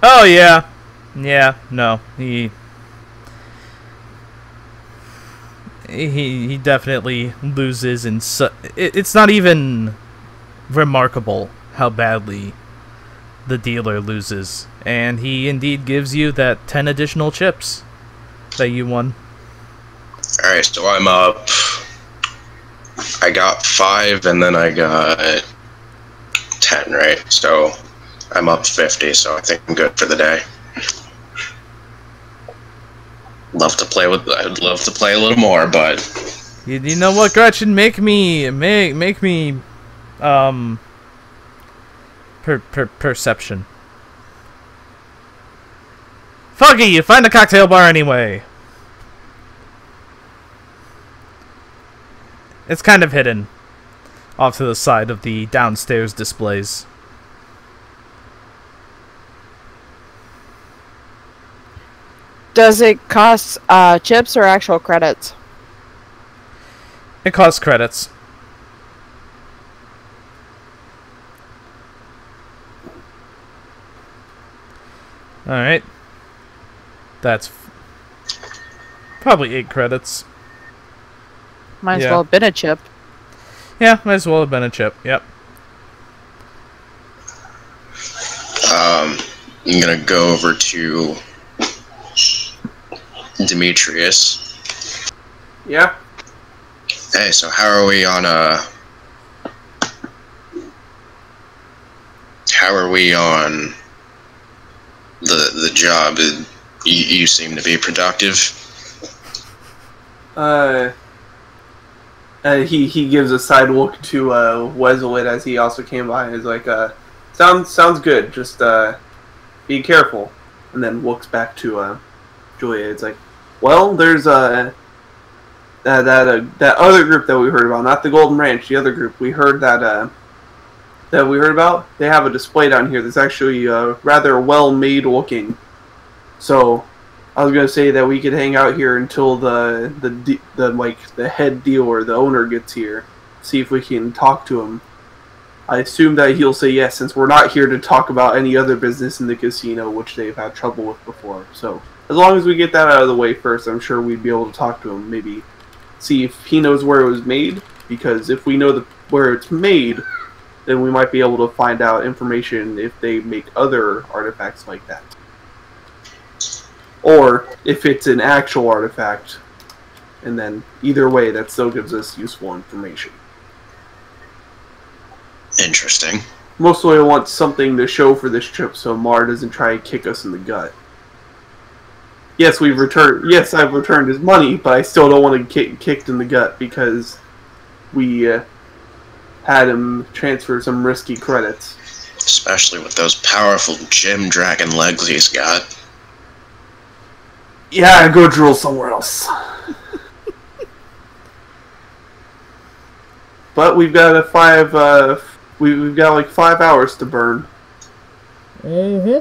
A: Oh, yeah. Yeah, no. He definitely loses, and it's not even remarkable how badly the dealer loses. And he indeed gives you that 10 additional chips that you won.
C: Alright, so I'm up. I got 5 and then I got 10, right? So I'm up 50, so I think I'm good for the day. I'd love to play a little more, but
A: You know what, Gretchen? Make me perception. Fuck it, you find a cocktail bar anyway. It's kind of hidden off to the side of the downstairs displays.
D: Does it cost chips or actual credits?
A: It costs credits. Alright. That's probably 8 credits.
D: Might as well have been a chip.
A: Yeah, might as well have been a chip. Yep.
C: I'm gonna go over to Demetrius.
B: Yeah.
C: Hey, so how are we on the job? You seem to be productive.
B: He gives a side look to Wesleyan as he also came by. He's like, sounds good. Just be careful. And then looks back to Julia. It's like, well, there's that other group that we heard about, not the Golden Ranch, the other group. We heard that we heard about. They have a display down here that's actually rather well made looking. So I was gonna say that we could hang out here until the head dealer, the owner, gets here. See if we can talk to him. I assume that he'll say yes, since we're not here to talk about any other business in the casino, which they've had trouble with before. So as long as we get that out of the way first, I'm sure we'd be able to talk to him. Maybe see if he knows where it was made. Because if we know where it's made, then we might be able to find out information if they make other artifacts like that. Or if it's an actual artifact, and then either way, that still gives us useful information.
C: Interesting.
B: Mostly I want something to show for this trip so Mar doesn't try and kick us in the gut. Yes, I've returned his money, but I still don't want to get kicked in the gut because we had him transfer some risky credits.
C: Especially with those powerful gem dragon legs he's got.
B: Yeah, go drool somewhere else. But we've got we've got like 5 hours to burn.
A: Mm-hmm.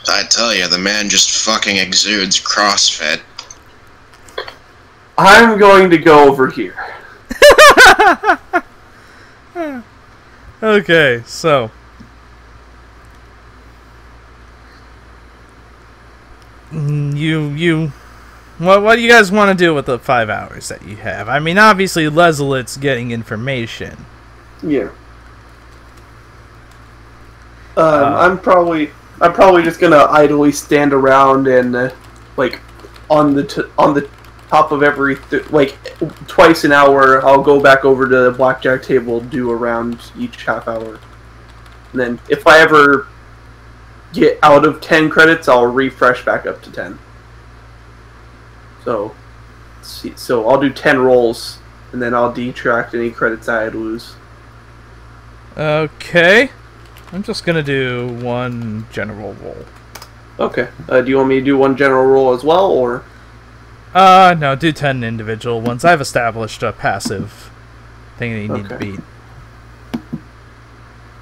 C: I tell you, the man just fucking exudes CrossFit.
B: I'm going to go over here.
A: Okay, so what do you guys want to do with the 5 hours that you have? I mean, obviously Leslie's getting information.
B: Yeah. I'm probably just gonna idly stand around and like on the top of every like twice an hour I'll go back over to the blackjack table, do around each half hour, and then if I ever get out of 10 credits, I'll refresh back up to 10. So I'll do 10 rolls and then I'll detract any credits I'd lose.
A: Okay. I'm just gonna do one general roll.
B: Okay. Do you want me to do one general roll as well, or?
A: No, do 10 individual ones. I've established a passive thing that you need to beat.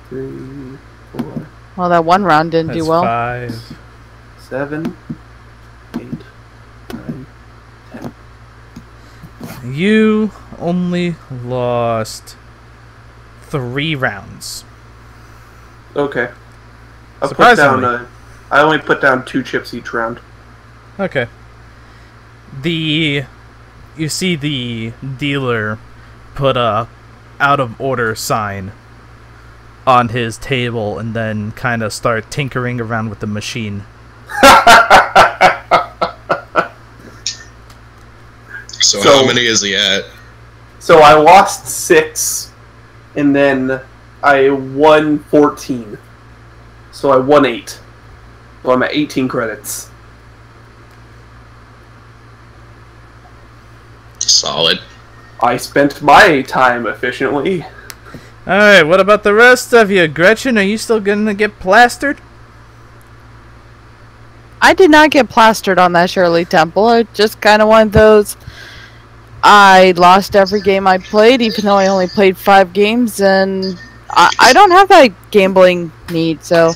B: 3, 4.
D: Well, that one round didn't do well.
A: 5,
B: 7, 8, 9, 10.
A: You only lost 3 rounds.
B: Okay.
A: Surprisingly.
B: I only put down 2 chips each round.
A: Okay. You see the dealer put a out of order sign on his table and then kind of start tinkering around with the machine.
C: So how many is he at?
B: So I lost 6, and then I won 14. So I won 8. So I'm at 18 credits.
C: Solid.
B: I spent my time efficiently.
A: Alright, what about the rest of you? Gretchen, are you still gonna get plastered?
D: I did not get plastered on that Shirley Temple. I just kind of one of those. I lost every game I played, even though I only played 5 games, and I don't have that gambling need, so...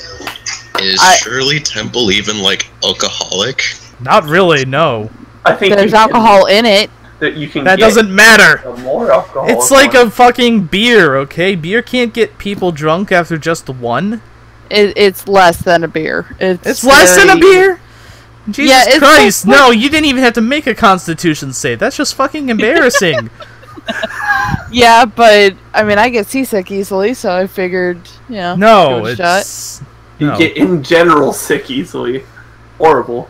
C: Is Shirley Temple even, like, alcoholic?
A: Not really, no.
B: I think
D: there's alcohol in it.
B: That you can
A: that doesn't matter.
B: More alcohol.
A: It's like a fucking beer, okay? Beer can't get people drunk after just one.
D: It's less than a beer.
A: It's less than a beer? Jesus Christ, no, you didn't even have to make a Constitution save. That's just fucking embarrassing.
D: Yeah, but, I mean, I get seasick easily, so I figured, you know,
A: no,
D: give it a shot.
B: You get, in general, sick easily. Horrible.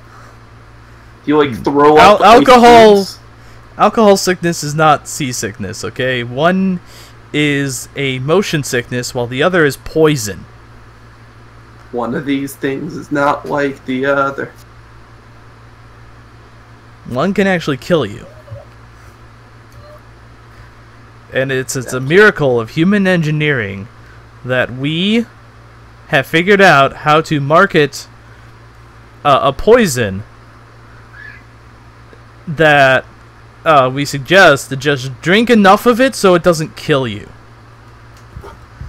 B: You, like, throw up
A: Alcohol sickness is not seasickness, okay? One is a motion sickness, while the other is poison.
B: One of these things is not like the other.
A: One can actually kill you. And it's a miracle of human engineering that we have figured out how to market a poison that we suggest to just drink enough of it so it doesn't kill you.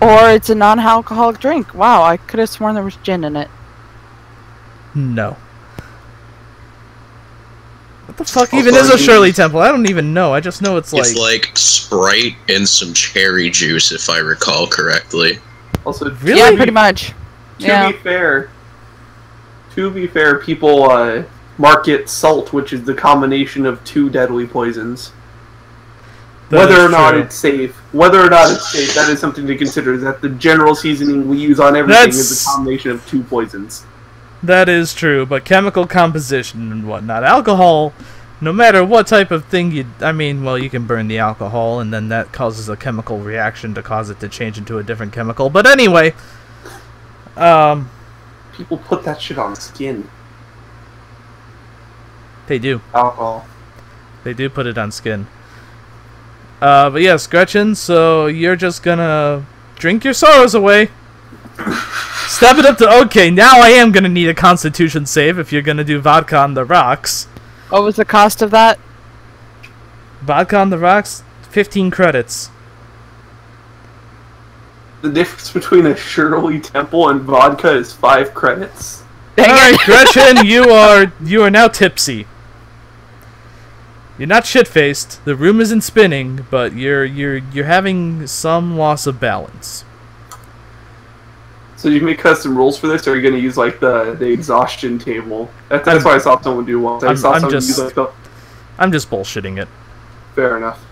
D: Or it's a non-alcoholic drink. Wow, I could have sworn there was gin in it.
A: No. What the fuck even is a Shirley Temple? I don't even know. I just know it's
C: like Sprite and some cherry juice, if I recall correctly.
B: Also,
A: really?
D: Yeah, pretty much.
B: To be fair, people market salt, which is the combination of 2 deadly poisons. Whether or not it's safe, that is something to consider. That the general seasoning we use on everything is a combination of 2 poisons.
A: That is true, but chemical composition and whatnot. Alcohol, no matter what type of thing you can burn the alcohol, and then that causes a chemical reaction to cause it to change into a different chemical. But anyway,
B: people put that shit on skin.
A: They do.
B: Alcohol.
A: They do put it on skin. But yes, Gretchen, so you're just gonna drink your sorrows away. Step it up to... Okay, now I am gonna need a Constitution save if you're gonna do Vodka on the Rocks.
D: What was the cost of that?
A: Vodka on the Rocks, 15 credits.
B: The difference between a Shirley Temple and vodka is 5 credits.
A: Alright, Gretchen, you are now tipsy. You're not shit-faced. The room isn't spinning, but you're having some loss of balance. So
B: you can make custom rules for this, or are you going to use like the exhaustion table? That's why I saw someone do once. I saw someone use like the...
A: I'm just bullshitting it.
B: Fair enough.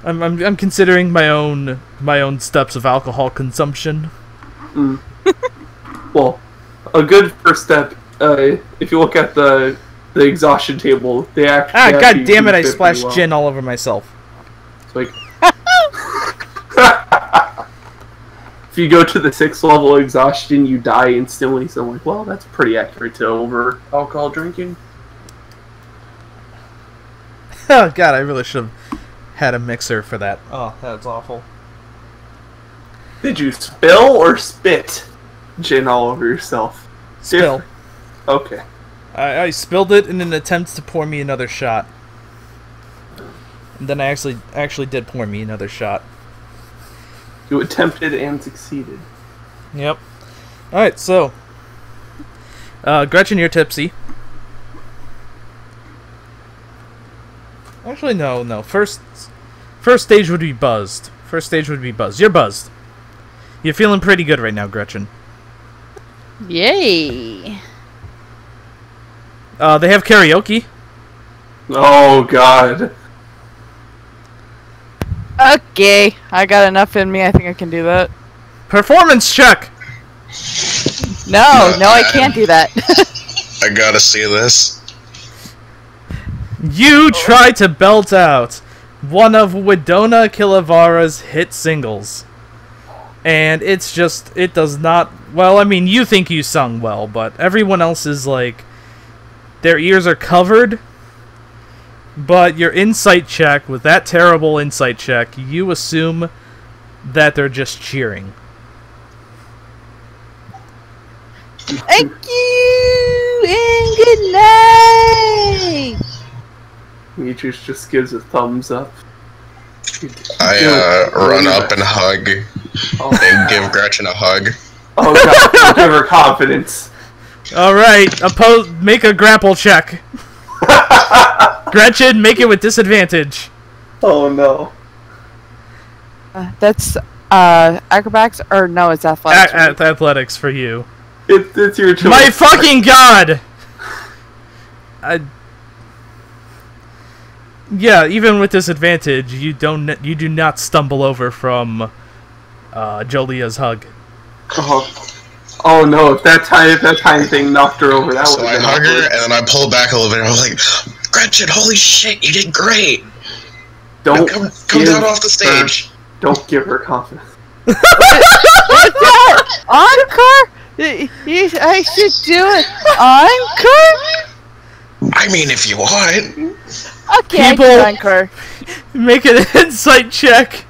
A: I'm considering my own steps of alcohol consumption.
B: Mm. Well, a good first step, if you look at the exhaustion table, they actually...
A: God damn it, I splashed gin all over myself.
B: It's like... If you go to the 6th level exhaustion, you die instantly, so I'm like, well, that's pretty accurate to over alcohol drinking.
A: Oh god, I really should have had a mixer for that. Oh, that's awful.
B: Did you spill or spit gin all over yourself?
A: Spill.
B: Okay.
A: I spilled it in an attempt to pour me another shot. And then I actually did pour me another shot.
B: You attempted and succeeded.
A: Yep. Alright, so... Gretchen, you're tipsy. Actually, no. First stage would be buzzed. You're buzzed. You're feeling pretty good right now, Gretchen.
D: Yay.
A: They have karaoke.
B: Oh, God.
D: Okay, I got enough in me. I think I can do that.
A: Performance check.
D: No, I can't do that.
C: I gotta see this.
A: You try to belt out one of Widona Kilivara's hit singles. And it's just, it does not, well, I mean, you think you sung well, but everyone else is like, their ears are covered. But your insight check, with that terrible insight check, you assume that they're just cheering.
D: Thank you, and good night!
B: Demetrius just gives a thumbs up.
C: I run up and hug, and give Gretchen a hug.
B: Oh god, give her confidence.
A: Alright, make a grapple check. Gretchen, make it with disadvantage.
B: Oh no.
D: That's acrobatics, or no, it's athletics.
A: Athletics for you.
B: It's your choice.
A: My fucking god! Yeah, even with disadvantage, you do not stumble over from Jolia's hug.
B: Oh no! If that tiny thing knocked her over, that would.
C: So I hug her, and then I pull back a little bit. And I was like, "Gretchen, holy shit, you did great!
B: Don't
C: come down off the stage.
B: Don't give her confidence."
D: What's that? Encore? I should do it. Encore?
C: I mean, if you want.
D: Okay,
A: People,
D: encore.
A: Make an insight check.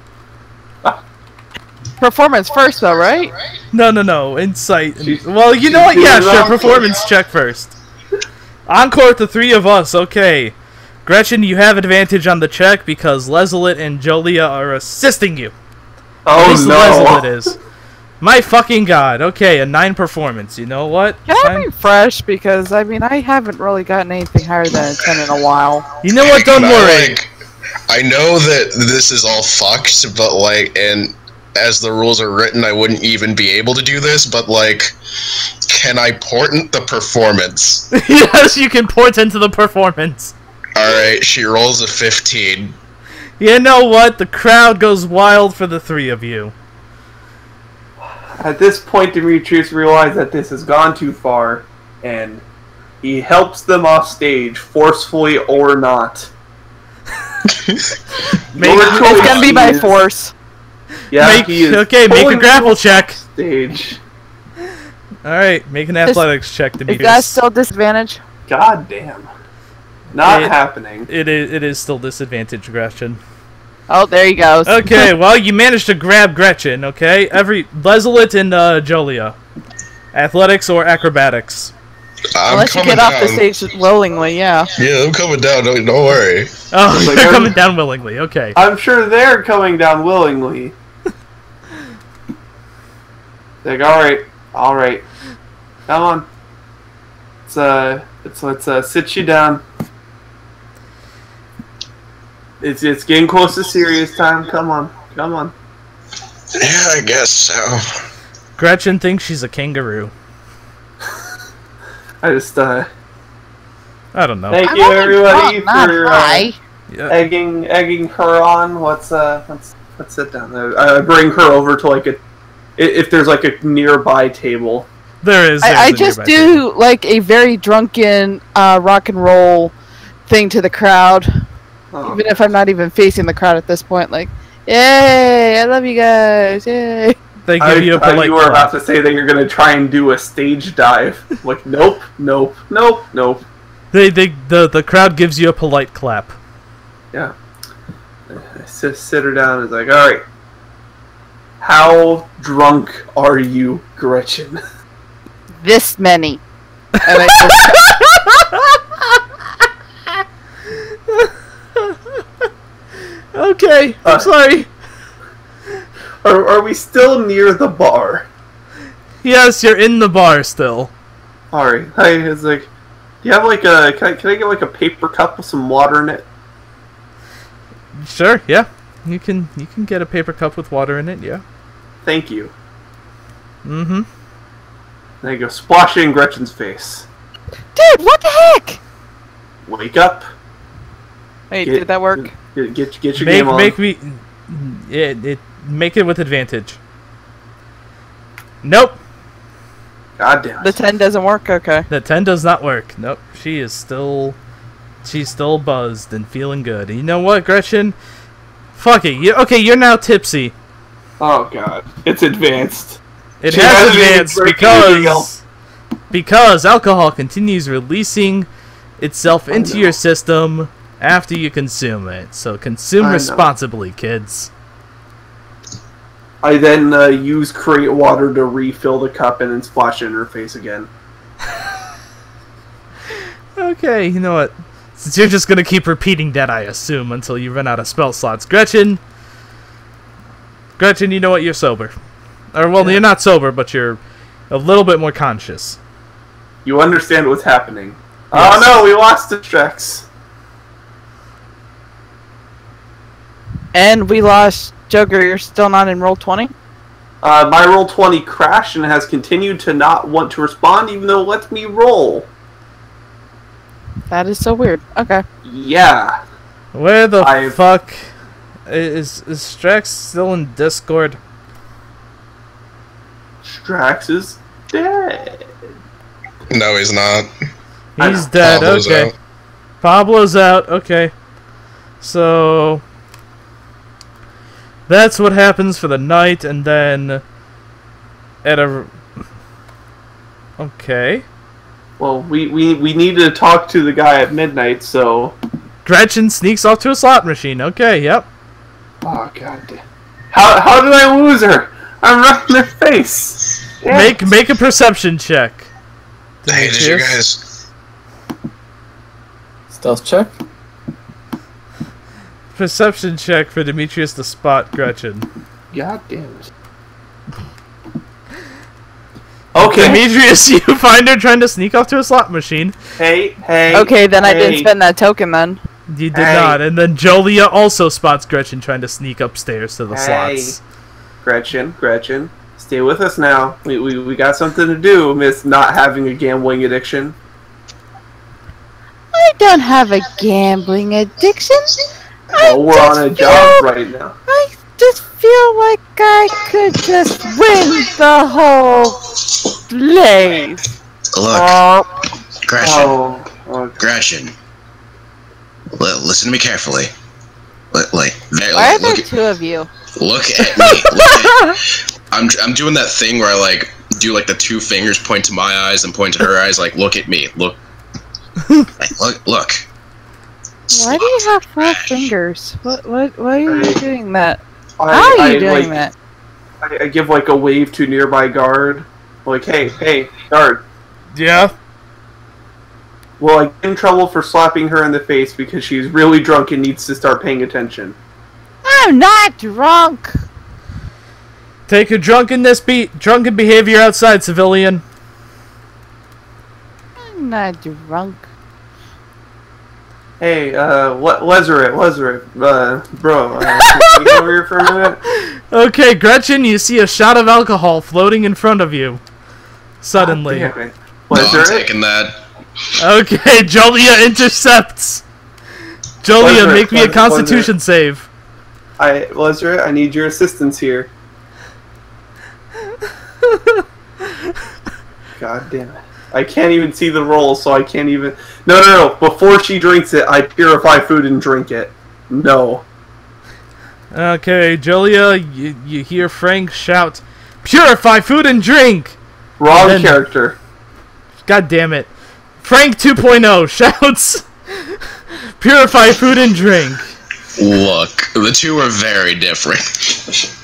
D: Performance first, though, right?
A: No. Insight. Well, you know what? Yeah, sure. Performance check first. Encore the three of us. Okay. Gretchen, you have advantage on the check because Lezelit and Jolia are assisting you.
B: Oh
A: At least
B: no!
A: Lezelit is. My fucking god. Okay, a 9 performance. You know what?
D: Can I be fresh? Because, I mean, I haven't really gotten anything higher than a 10 in a while.
A: You know what? Don't worry.
C: I know that this is all fucked, but, like, and as the rules are written, I wouldn't even be able to do this, but, like, can I portent the performance?
A: Yes, you can portent the performance.
C: Alright, she rolls a 15.
A: You know what? The crowd goes wild for the three of you.
B: At this point, Demetrius realizes that this has gone too far, and he helps them off stage, forcefully or not.
D: It's gonna be by force.
B: Yeah,
A: make a grapple check.
B: Stage.
A: Alright, make an athletics check, Demetrius.
D: Is that still disadvantage?
B: God damn. Not happening.
A: It is still disadvantage, Gretchen.
D: Oh, there he goes.
A: Okay, well, you managed to grab Gretchen, okay? Lezelit and Jolia. Athletics or acrobatics?
D: Unless you get off the stage willingly, yeah.
C: Yeah, I'm coming down, don't worry.
A: Oh, they're coming down willingly, okay.
B: I'm sure they're coming down willingly. Like, alright. Come on. Let's sit you down. It's getting close to serious time. Come on.
C: Yeah, I guess so.
A: Gretchen thinks she's a kangaroo.
B: I
A: don't know.
B: Thank you everybody for egging her on. Let's sit down. I bring her over to if there's like a nearby table.
A: There is.
D: I just do like a very drunken rock and roll thing to the crowd. Oh. Even if I'm not even facing the crowd at this point, like, yay, I love you guys, yay.
A: They give you a polite
B: you were about to say that you're going to try and do a stage dive. Like, nope.
A: The crowd gives you a polite clap.
B: Yeah. I sit her down and it's like, alright. How drunk are you, Gretchen?
D: This many.
A: Okay, I'm sorry.
B: Are we still near the bar?
A: Yes, you're in the bar still.
B: Alright, it's like, do you have like a, can I get like a paper cup with some water in it?
A: Sure, yeah. You can get a paper cup with water in it, yeah.
B: Thank you.
A: Mm-hmm.
B: There you go, splash it in Gretchen's face.
D: Dude, what the heck?
B: Wake up.
D: Wait, did that work?
B: Get your game on.
A: Make it with advantage. Nope.
B: God damn it.
D: The 10 doesn't work? Okay.
A: The 10 does not work. Nope. She's still buzzed and feeling good. And you know what, Gretchen? Fuck it. You're now tipsy.
B: Oh god. It's advanced.
A: It
B: She
A: has
B: hasn't even
A: advanced
B: drank anything else.
A: because alcohol continues releasing itself into your system after you consume it. So consume
B: I know.
A: responsibly, kids.
B: I then use crate water to refill the cup and then splash it in her face again.
A: Okay, you know what? Since you're just gonna keep repeating that, I assume, until you run out of spell slots. Gretchen, you know what? You're sober. Or, well, you're not sober, but you're a little bit more conscious.
B: You understand what's happening.
A: Yes.
B: Oh no, we lost the Strex.
D: And we lost Joker. You're still not in roll 20?
B: My roll 20 crashed and has continued to not want to respond even though it lets me roll.
D: That is so weird. Okay.
B: Yeah.
A: Where the fuck is Strax still in Discord?
B: Strax is dead.
C: No, he's not.
A: He's dead.
C: Pablo's
A: Okay.
C: out.
A: Pablo's out. Okay. So that's what happens for the night, and then at a okay.
B: Well, we need to talk to the guy at midnight, so...
A: Gretchen sneaks off to a slot machine. Okay, yep.
B: Oh, god damn. How did I lose her? I'm right in their face. Damn.
A: Make a perception check.
C: Hey, did you
A: Demetrius.
C: guys...
E: Stealth check?
A: Perception check for Demetrius to spot Gretchen.
B: God damn it. Okay.
A: Demetrius, you find her trying to sneak off to a slot machine.
B: Hey.
D: Okay, then I didn't
B: hey.
D: spend that token then.
A: You did
B: Hey.
A: not. And then Jolia also spots Gretchen trying to sneak upstairs to the slots.
B: Gretchen, stay with us now. We got something to do, Miss not having a gambling addiction.
D: I don't have a gambling addiction.
B: Well, we're on a job right now.
D: I just feel like I could just win the whole place.
C: Look, Gretchen.
B: Oh, okay.
C: Gretchen. Listen to me carefully.
D: Why are there two of you?
C: Look at me. I'm doing that thing where I like do like the two fingers point to my eyes and point to her eyes. Like, look at me. Look. Like, look.
D: Why do you have 4 fingers? Why are you doing that? How
B: I
D: are you doing that?
B: I give like a wave to nearby guard. Like, hey, guard.
A: Yeah?
B: Well, I get in trouble for slapping her in the face because she's really drunk and needs to start paying attention.
D: I'm not drunk.
A: Take your drunken behavior outside, civilian.
D: I'm not drunk.
B: Hey, Lazarus, bro, can you come over here for a minute?
A: Okay, Gretchen, you see a shot of alcohol floating in front of you. Suddenly.
B: God damn it.
C: No, I'm
B: Lazarus?
C: taking that.
A: Okay, Jolia intercepts. Jolia,
B: Lazarus,
A: make me a constitution save.
B: Lazarus, I need your assistance here. God damn it. I can't even see the roll, so I can't even... No. Before she drinks it, I purify food and drink it. No.
A: Okay, Jolia, you hear Frank shout, "Purify food and drink!"
B: Wrong
A: then-
B: character.
A: God damn it. Frank 2.0 shouts, "Purify food and drink."
C: Look, the two are very different.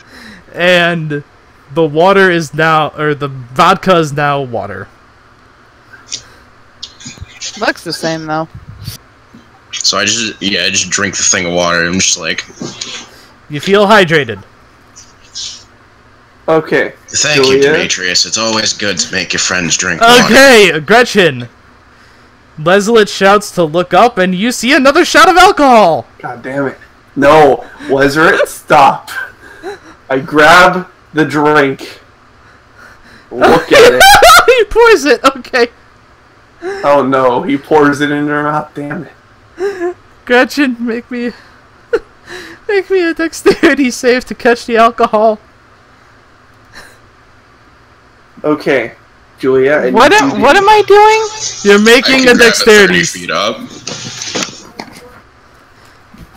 A: And the water is now, or the vodka is now water.
D: Looks the same though.
C: So I just drink the thing of water. I'm just like,
A: You feel hydrated.
B: Okay.
C: thank you,
B: Julia?
C: Demetrius. It's always good to make your friends drink water.
A: Okay, Gretchen. Leslie shouts to look up, and you see another shot of alcohol.
B: God damn it. No. Lazarus, stop. I grab the drink. Look at it.
A: He pours it. Okay.
B: Oh no, he pours it in her mouth. Damn it.
A: Gretchen, make me a dexterity save to catch the alcohol.
B: Okay, Julia.
D: What am I doing?
A: You're making a dexterity.
C: 30 feet up.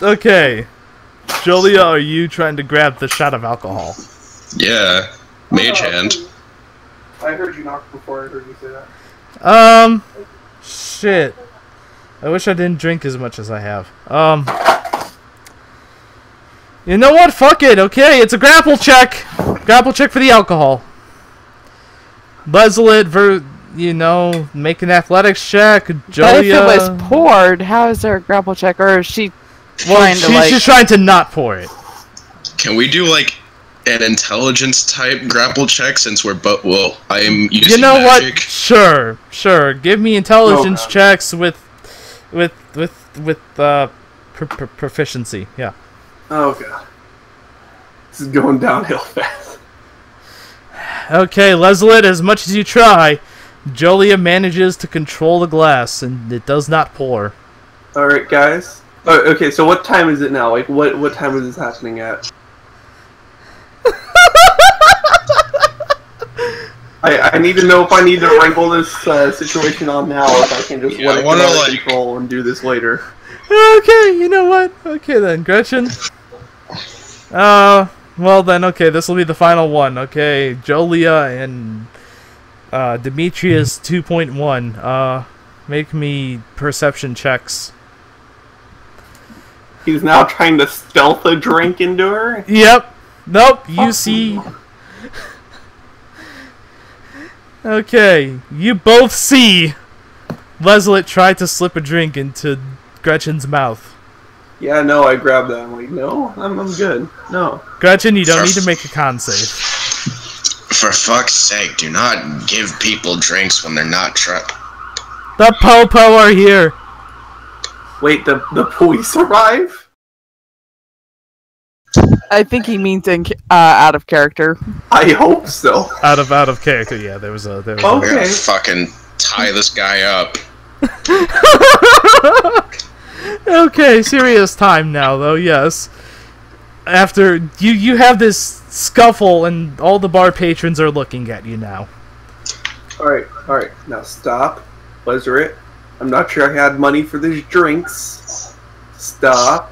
A: Okay. Julia, are you trying to grab the shot of alcohol?
C: Yeah. Mage hand.
B: I heard you knock before I heard you say that.
A: Shit. I wish I didn't drink as much as I have. You know what? Fuck it. Okay, it's a grapple check. Grapple check for the alcohol. Leslie, make an athletics check. Julia.
D: But if it was poured, how is there a grapple check? Or is she trying to
A: she's trying to not pour it.
C: Can we do like an intelligence type grapple check since we're both? Well, I am using magic.
A: What? Sure. Give me intelligence checks with proficiency. Yeah.
B: Oh god. This is going downhill fast.
A: Okay, Leslie, as much as you try, Julia manages to control the glass, and it does not pour.
B: Alright, guys. Oh, okay, so what time is it now? Like, what time is this happening at? I need to know if I need to wrangle this situation on now, or if I can just let it go out of control and do this later.
A: Okay, you know what? Okay then, Gretchen. Well then, okay, this will be the final one. Okay, Julia and Demetrius 2.1. Make me perception checks.
B: He's now trying to stealth a drink into her?
A: Yep. Nope, you see... Okay, you both see Leslie try to slip a drink into Gretchen's mouth.
B: Yeah, no, I grabbed that. I'm like, no, I'm good. No.
A: Gretchen, you don't need to make a con save.
C: For fuck's sake, do not give people drinks when they're not trying.
A: The Popo are here.
B: Wait, the police arrive?
D: I think he means out of character.
B: I hope so.
A: Out of character, yeah. There was
B: Okay.
C: We're gonna fucking tie this guy up.
A: Okay, serious time now, though. Yes. After you have this scuffle, and all the bar patrons are looking at you now.
B: All right. Now stop, Leslie. I'm not sure I had money for these drinks. Stop.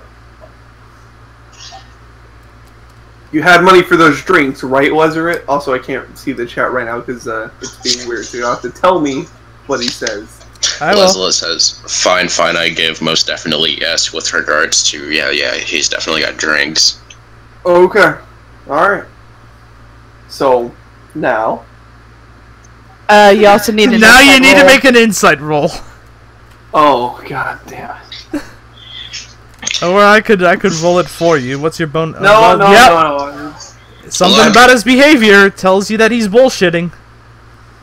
B: You had money for those drinks, right, Leslie? Also, I can't see the chat right now because it's being weird, so you'll have to tell me what he says.
C: Leslie says, fine, I give most definitely yes with regards to, yeah, he's definitely got drinks.
B: Okay. Alright. So, now...
D: You also need an
A: now you need
D: roll.
A: to make an insight roll.
B: Oh, god damn it.
A: Or I could roll it for you. What's your bone?
B: No.
A: Something about his behavior tells you that he's bullshitting.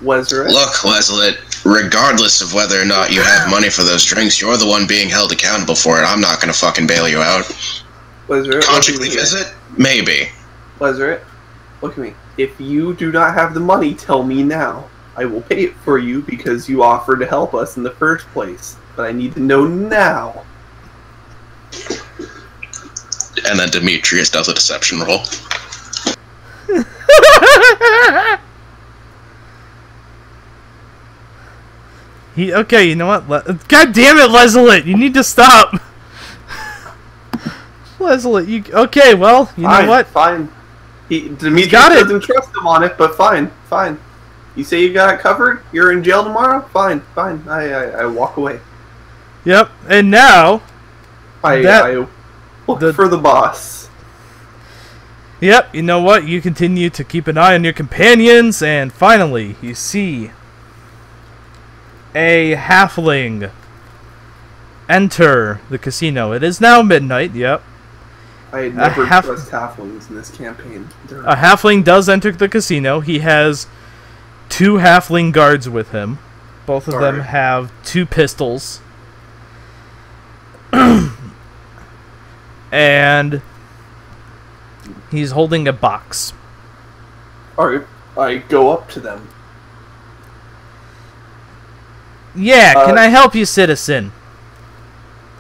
B: Leslie?
C: Look, Leslie, regardless of whether or not you have money for those drinks, you're the one being held accountable for it. I'm not gonna fucking bail you out.
B: Leslie,
C: Conjugally visit? Maybe.
B: Leslie, look at me. If you do not have the money, tell me now. I will pay it for you because you offered to help us in the first place. But I need to know now.
C: And then Demetrius does a deception roll.
A: Okay, you know what? God damn it, Leslie! You need to stop! Leslie, okay, well, you know what?
B: Fine. Demetrius doesn't trust him on it, but fine. You say you got it covered? You're in jail tomorrow? Fine. I walk away.
A: Yep, and now...
B: I look for the boss.
A: Yep, you know what? You continue to keep an eye on your companions, and finally, you see a halfling enter the casino. It is now midnight, yep.
B: I never trust halflings in this campaign.
A: A halfling does enter the casino. He has 2 halfling guards with him. Both of them have 2 pistols. And he's holding a box.
B: Alright, I go up to them.
A: Yeah, can I help you, citizen?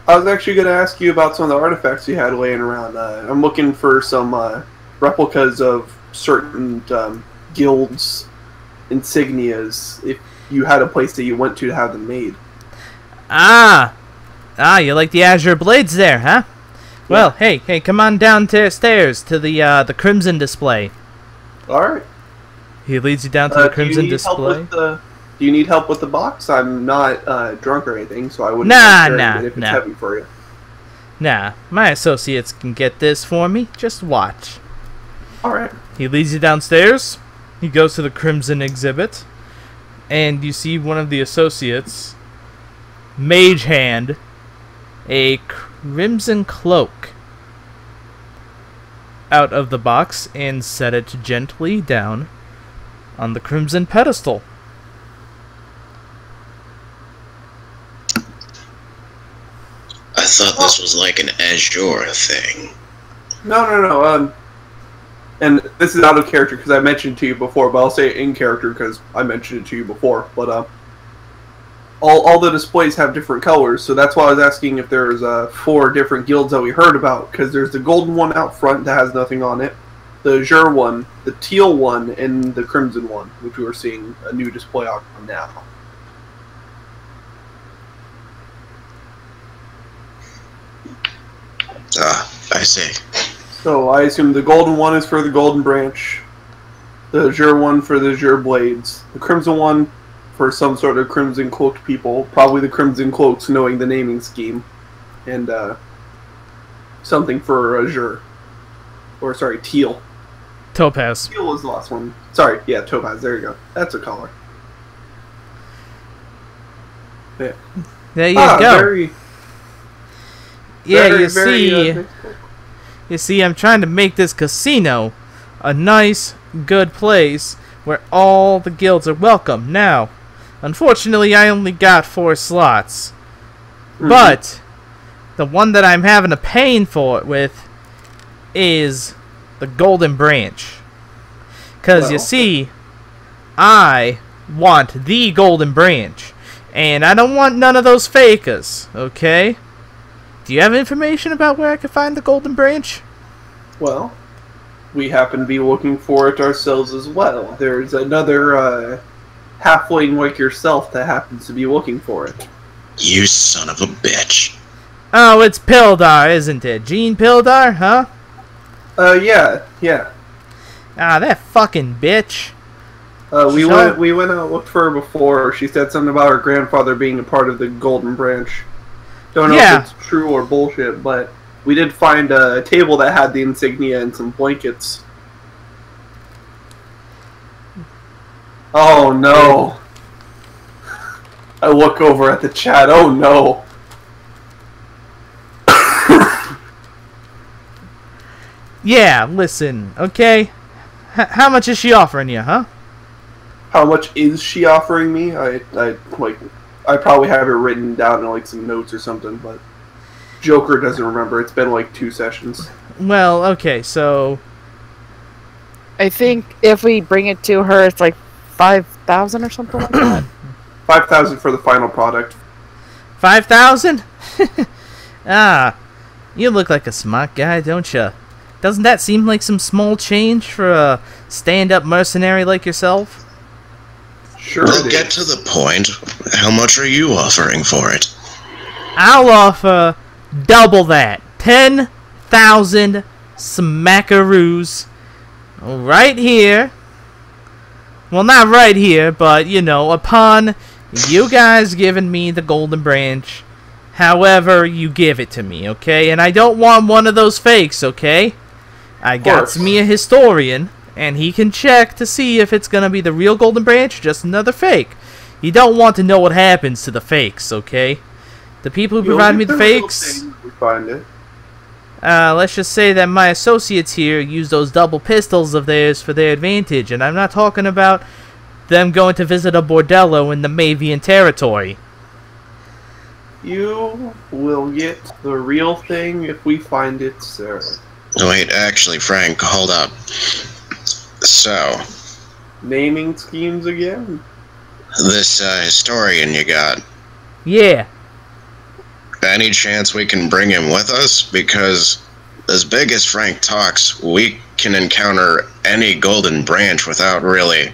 B: I was actually going to ask you about some of the artifacts you had laying around. I'm looking for some replicas of certain guilds insignias if you had a place that you went to have them made.
A: You like the Azure Blades there, huh? Well, hey, come on downstairs to the Crimson display.
B: Alright.
A: He leads you down to the Crimson display.
B: Do you need help with the box? I'm not drunk or anything, so I wouldn't
A: Nah,
B: if it's heavy for you.
A: Nah, my associates can get this for me. Just watch.
B: Alright.
A: He leads you downstairs. He goes to the Crimson exhibit. And you see one of the associates mage hand a crimson cloak out of the box and set it gently down on the crimson pedestal.
C: I thought this was like an Azure thing.
B: No. And this is out of character because I mentioned it to you before, but I'll say it in character because I mentioned it to you before. But all the displays have different colors, so that's why I was asking if there's 4 different guilds that we heard about. Because there's the golden one out front that has nothing on it, the azure one, the teal one, and the crimson one, which we are seeing a new display on now.
C: I see.
B: So I assume the golden one is for the golden branch, the azure one for the azure blades, the crimson one for some sort of crimson cloaked people, probably the crimson cloaks knowing the naming scheme, and something for azure, or sorry, teal.
A: Topaz.
B: Teal was the last one. Sorry, yeah, topaz. There you go. That's a color. Yeah.
A: There you go.
B: Very,
A: you see, I'm trying to make this casino a nice, good place where all the guilds are welcome. Now, unfortunately, I only got 4 slots. Mm-hmm. But the one that I'm having a pain with is the Golden Branch. Because, you see, I want the Golden Branch. And I don't want none of those fakers, okay? Do you have information about where I can find the Golden Branch?
B: Well, we happen to be looking for it ourselves as well. There's another halfling like yourself that happens to be looking for it.
C: You son of a bitch.
A: Oh, it's Pildar, isn't it? Jean Pildar, huh?
B: Yeah.
A: Ah, that fucking bitch.
B: We went out and looked for her before. She said something about her grandfather being a part of the Golden Branch. Don't know if it's true or bullshit, but we did find a table that had the insignia and some blankets. Oh no. I look over at the chat. Oh no.
A: Yeah, listen, okay? How much is she offering you, huh?
B: How much is she offering me? I probably have it written down in like some notes or something, but Joker doesn't remember. It's been like 2 sessions.
A: Well, okay, so
D: I think if we bring it to her, it's like 5,000 or something like that.
B: 5,000 for the final product.
A: 5,000? Ah, you look like a smart guy, don't you? Doesn't that seem like some small change for a stand-up mercenary like yourself?
B: Sure.
C: We'll get to the point. How much are you offering for it?
A: I'll offer double that. 10,000 smackaroos. Right here. Well, not right here, but, you know, upon you guys giving me the Golden Branch, however you give it to me, okay? And I don't want one of those fakes, okay? I got me a historian, and he can check to see if it's going to be the real Golden Branch or just another fake. You don't want to know what happens to the fakes, okay? The people who provide me the fakes...
B: We find it.
A: Let's just say that my associates here use those double pistols of theirs for their advantage, and I'm not talking about them going to visit a bordello in the Mavian territory.
B: You will get the real thing if we find it, sir.
C: Wait, actually, Frank, hold up. So...
B: naming schemes again?
C: This historian you got.
A: Yeah.
C: Any chance we can bring him with us? Because as big as Frank talks, we can encounter any Golden Branch without really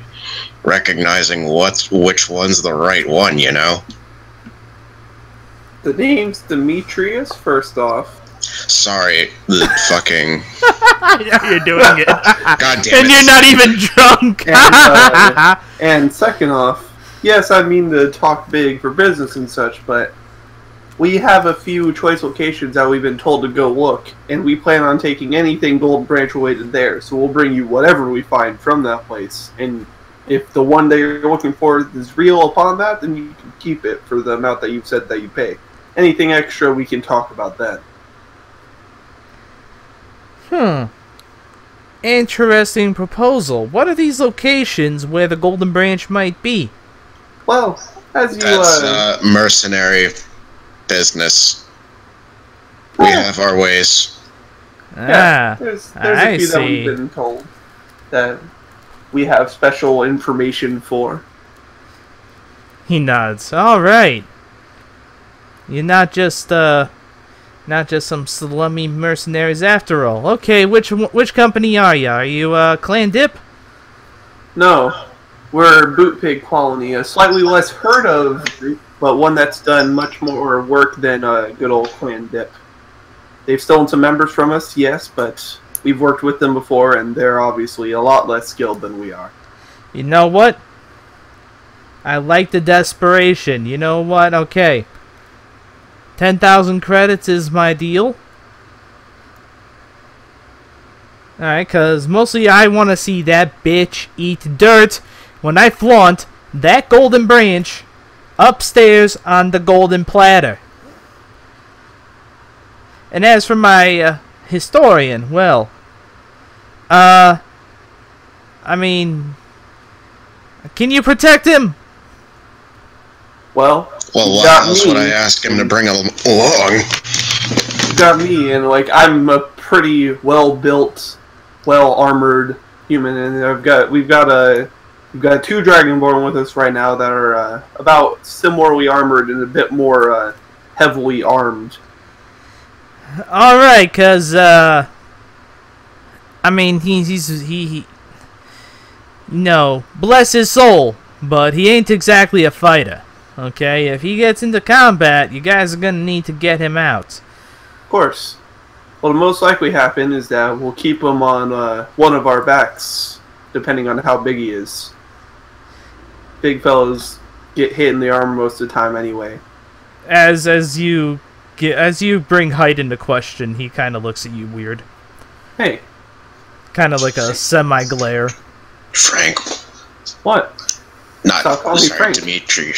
C: recognizing which one's the right one, you know?
B: The name's Demetrius, first off.
C: Sorry, the fucking...
A: Yeah, you're doing it.
C: God damn it.
A: And you're not even drunk.
B: And second off, yes, I mean to talk big for business and such, but we have a few choice locations that we've been told to go look, and we plan on taking anything Golden Branch related there, so we'll bring you whatever we find from that place. And if the one that you're looking for is real upon that, then you can keep it for the amount that you've said that you pay. Anything extra, we can talk about then.
A: Interesting proposal. What are these locations where the Golden Branch might be?
B: Well, as you...
C: That's mercenary business. We have our ways.
B: Yeah, there's a few that we've been told that we have special information for.
A: He nods. All right. You're not just some slummy mercenaries after all. Okay, which company are you? Are you Clan Dip?
B: No, we're Boot Pig Colony, a slightly less heard of group, but one that's done much more work than good old Clan Dip. They've stolen some members from us, yes, but we've worked with them before, and they're obviously a lot less skilled than we are.
A: You know what? I like the desperation. You know what? Okay. 10,000 credits is my deal. Alright, because mostly I want to see that bitch eat dirt when I flaunt that Golden Branch upstairs on the golden platter. And as for my historian, well, I mean, can you protect him?
B: Well,
C: why else would I ask him to bring him along?
B: You got me, and like I'm a pretty well-built, well-armored human, and we've got two Dragonborn with us right now that are about similarly armored and a bit more heavily armed.
A: All right, cause I mean he bless his soul, but he ain't exactly a fighter. Okay, if he gets into combat, you guys are gonna need to get him out.
B: Of course. What'll most likely happen is that we'll keep him on one of our backs, depending on how big he is. Big fellows get hit in the arm most of the time anyway.
A: As you bring height into question, he kind of looks at you weird.
B: Hey.
A: Kind of like a semi-glare.
C: Frank.
B: What?
C: Not
B: Stop calling me Frank.
C: Dimitri.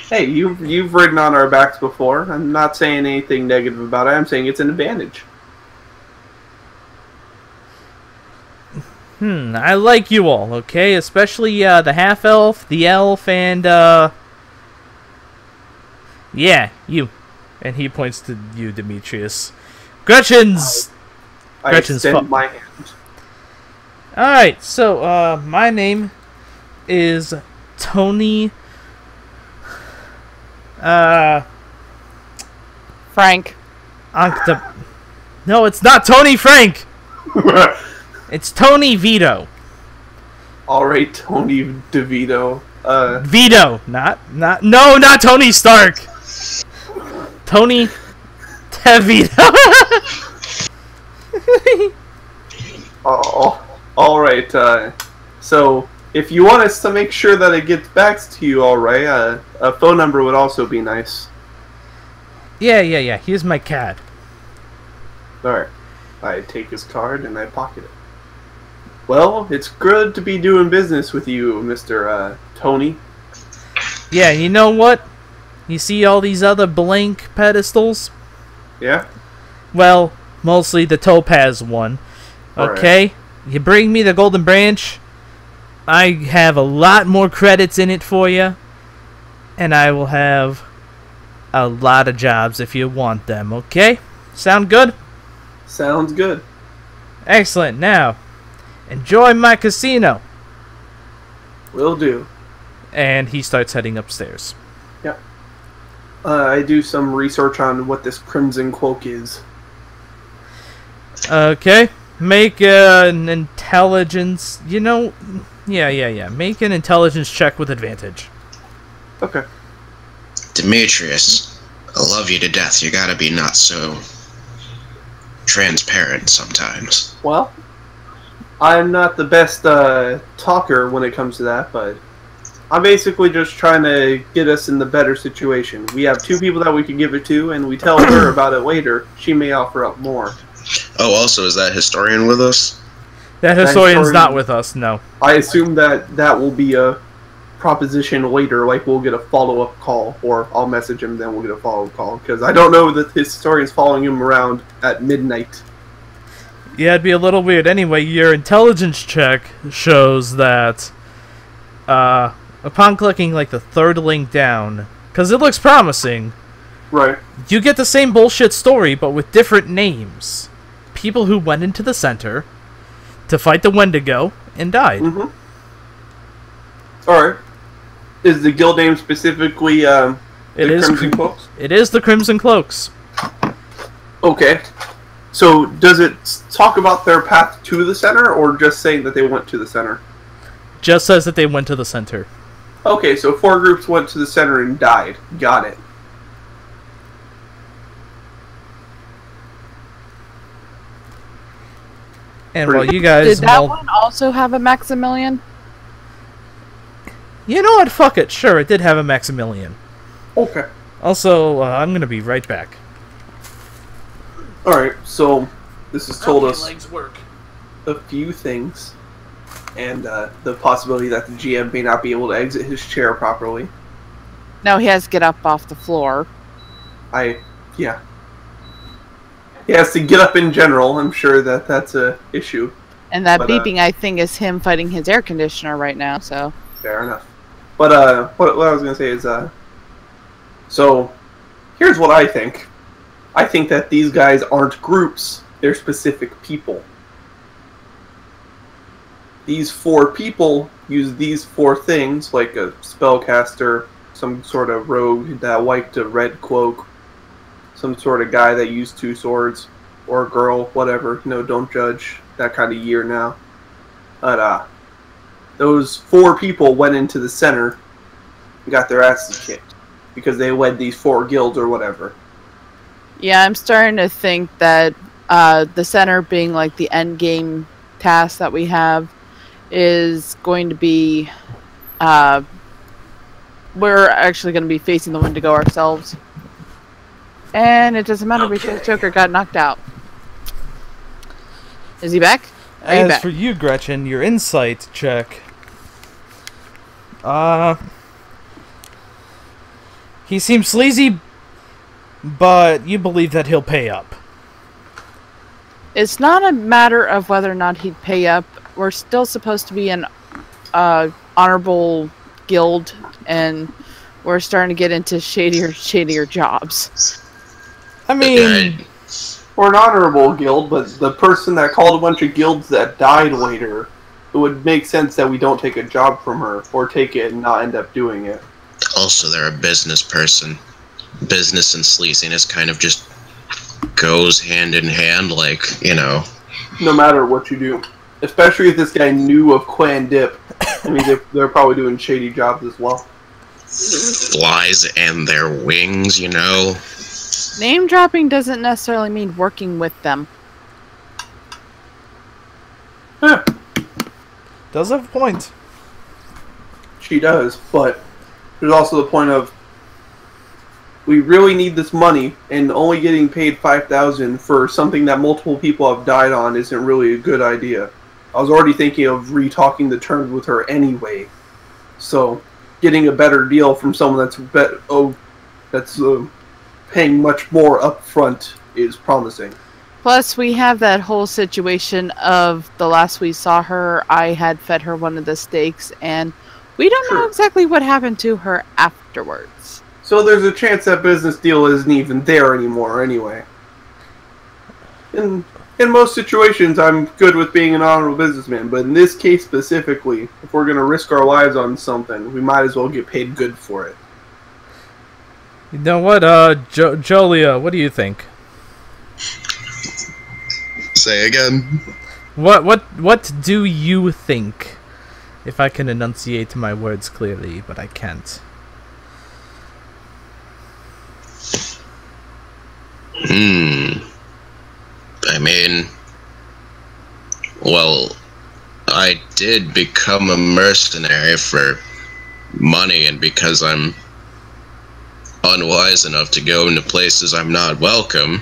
B: Hey, you've ridden on our backs before. I'm not saying anything negative about it. I'm saying it's an advantage.
A: I like you all, okay? Especially the half-elf, the elf, and yeah, you. And he points to you, Demetrius. Gretchen's
B: I extend my hand.
A: Alright, so my name is Tony
D: Frank.
A: No, it's not Tony Frank. It's Tony Vito.
B: Alright, Tony DeVito.
A: Vito, not Tony Stark. Tony DeVito.
B: Oh, alright, so if you want us to make sure that it gets back to you alright, a phone number would also be nice.
A: Yeah, here's my card.
B: Alright. I take his card and I pocket it. Well, it's good to be doing business with you, Mr. Tony.
A: Yeah, you know what? You see all these other blank pedestals?
B: Yeah?
A: Well, mostly the topaz one. Okay? Right. You bring me the Golden Branch, I have a lot more credits in it for you, and I will have a lot of jobs if you want them, okay? Sound good?
B: Sounds good.
A: Excellent. Now, enjoy my casino.
B: Will do.
A: And he starts heading upstairs.
B: Yep. I do some research on what this Crimson Cloak is.
A: Okay. Make an intelligence... You know Yeah. Make an intelligence check with advantage.
B: Okay.
C: Demetrius, I love you to death. You gotta be not so transparent sometimes.
B: Well, I'm not the best talker when it comes to that, but I'm basically just trying to get us in the better situation. We have 2 people that we can give it to, and we tell her about it later. She may offer up more.
C: Oh, also, is that historian with us?
A: That historian's not with us, no.
B: I assume that will be a proposition later, like we'll get a follow-up call, or I'll message him, then we'll get a follow-up call, because I don't know that the historian's following him around at midnight.
A: Yeah, it'd be a little weird. Anyway, your intelligence check shows that, upon clicking, like, the 3rd link down, because it looks promising,
B: right?
A: You get the same bullshit story, but with different names. People who went into the center to fight the Wendigo and died.
B: Mm-hmm. Alright. Is the guild name specifically, the Crimson Cloaks?
A: It is the Crimson Cloaks.
B: Okay. So, does it talk about their path to the center, or just saying that they went to the center?
A: Just says that they went to the center.
B: Okay, so 4 groups went to the center and died. Got it.
A: And while you guys...
D: Did that one also have a Maximilian?
A: You know what? Fuck it. Sure, it did have a Maximilian.
B: Okay.
A: Also, I'm gonna be right back.
B: Alright, so this has told us
A: legs work.
B: a few things. And the possibility that the GM may not be able to exit his chair properly.
D: No, he has to get up off the floor.
B: Yeah. He has to get up in general. I'm sure that that's a issue.
D: And that beeping, I think, is him fighting his air conditioner right now, so...
B: Fair enough. But what I was going to say is, so, here's what I think. I think that these guys aren't groups. They're specific people. These 4 people use these 4 things, like a spellcaster, some sort of rogue that wiped a red cloak, some sort of guy that used 2 swords, or a girl, whatever. You know, don't judge that kind of year now. But, those 4 people went into the center and got their asses kicked because they led these 4 guilds or whatever.
D: Yeah, I'm starting to think that the center being like the end game task that we have is going to be... we're actually going to be facing the Wendigo ourselves. And it doesn't matter because Joker got knocked out. Is he back?
A: As for you, Gretchen, your insight check. He seems sleazy, but you believe that he'll pay up.
D: It's not a matter of whether or not he'd pay up. We're still supposed to be an honorable guild, and we're starting to get into shadier jobs.
A: I mean...
B: We're an honorable guild, but the person that called a bunch of guilds that died later, it would make sense that we don't take a job from her, or take it and not end up doing it.
C: Also, they're a business person. Business and sleaziness kind of just goes hand in hand, like, you know.
B: No matter what you do. Especially if this guy knew of Clan Dip. I mean, they're probably doing shady jobs as well.
C: Flies and their wings, you know.
D: Name dropping doesn't necessarily mean working with them.
B: Yeah.
A: Does have a point.
B: She does, but there's also the point of we really need this money, and only getting paid $5,000 for something that multiple people have died on isn't really a good idea. I was already thinking of re-talking the terms with her anyway, so getting a better deal from someone that's paying much more up front is promising.
D: Plus, we have that whole situation of the last we saw her, I had fed her one of the steaks, and we don't know exactly what happened to her afterwards.
B: So there's a chance that business deal isn't even there anymore anyway. In most situations, I'm good with being an honorable businessman, but in this case specifically, if we're going to risk our lives on something, we might as well get paid good for it.
A: You know what, Jolia, what do you think?
C: Say again.
A: What do you think? If I can enunciate my words clearly, but I can't.
C: I mean, well, I did become a mercenary for money, and because I'm unwise enough to go into places I'm not welcome,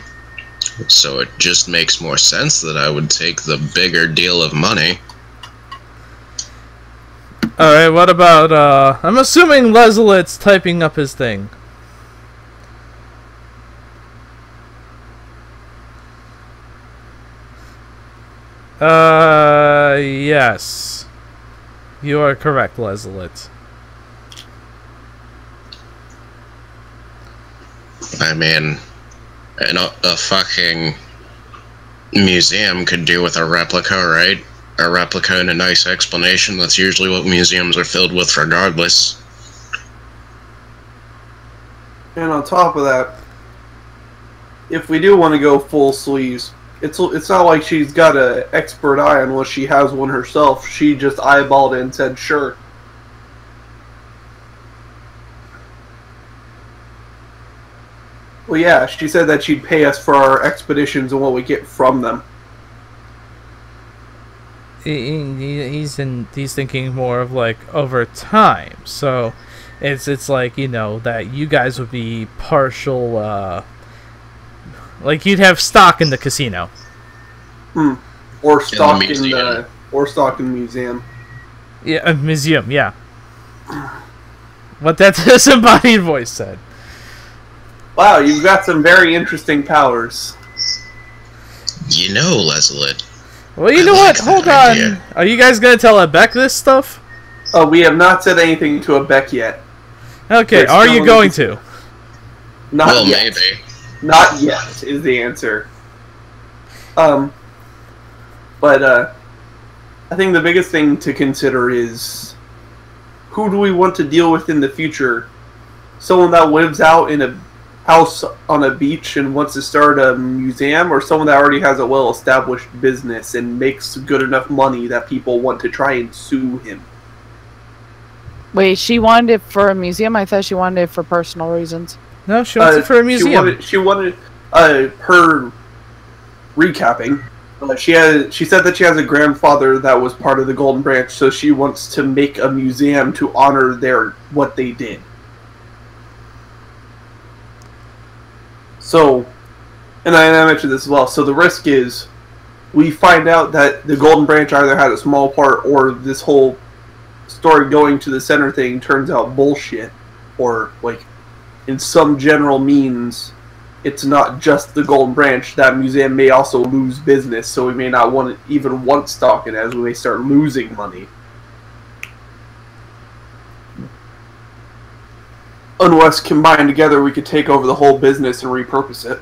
C: so it just makes more sense that I would take the bigger deal of money.
A: Alright, what about, I'm assuming Leslie's typing up his thing. Yes. You are correct, Leslie.
C: I mean, a fucking museum could do with a replica, right? A replica and a nice explanation. That's usually what museums are filled with regardless.
B: And on top of that, if we do want to go full sleeves, it's not like she's got an expert eye on what she has one herself. She just eyeballed it and said, sure. Well, yeah, she said that she'd pay us for our expeditions and what we get from them.
A: He's thinking more of like over time. So it's like, you know, that you guys would be partial, like you'd have stock in the casino.
B: Or stock in the museum.
A: Yeah, a museum, yeah. What that disembodied voice said.
B: Wow, you've got some very interesting powers.
C: You know, Leslie.
A: Well, you know what? Hold on. Idea. Are you guys gonna tell Abek this stuff?
B: Oh, we have not said anything to Abek yet.
A: Okay, are you going to?
B: Not yet.
C: Maybe.
B: Not yet is the answer. But I think the biggest thing to consider is who do we want to deal with in the future? Someone that lives out in a house on a beach and wants to start a museum, or someone that already has a well-established business and makes good enough money that people want to try and sue him?
D: Wait, she wanted it for a museum? I thought she wanted it for personal reasons.
A: No, she wants it for a museum.
B: She wanted her recapping. She said that she has a grandfather that was part of the Golden Branch, so she wants to make a museum to honor what they did. So, and I mentioned this as well, so the risk is we find out that the Golden Branch either had a small part, or this whole story going to the center thing turns out bullshit, or like in some general means it's not just the Golden Branch. That museum may also lose business, so we may not even want stock in it, as we may start losing money. Unless combined together we could take over the whole business and repurpose it.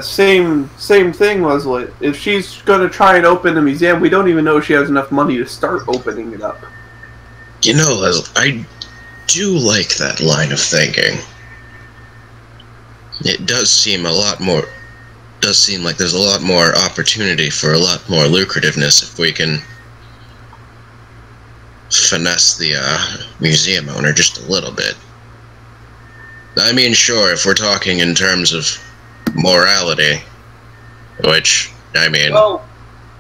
B: Same thing, Leslie. If she's going to try and open a museum, we don't even know if she has enough money to start opening it up.
C: You know, Leslie, I do like that line of thinking. It does seem like there's a lot more opportunity for a lot more lucrativeness if we can finesse the museum owner just a little bit. I mean, sure, if we're talking in terms of morality, which, I mean,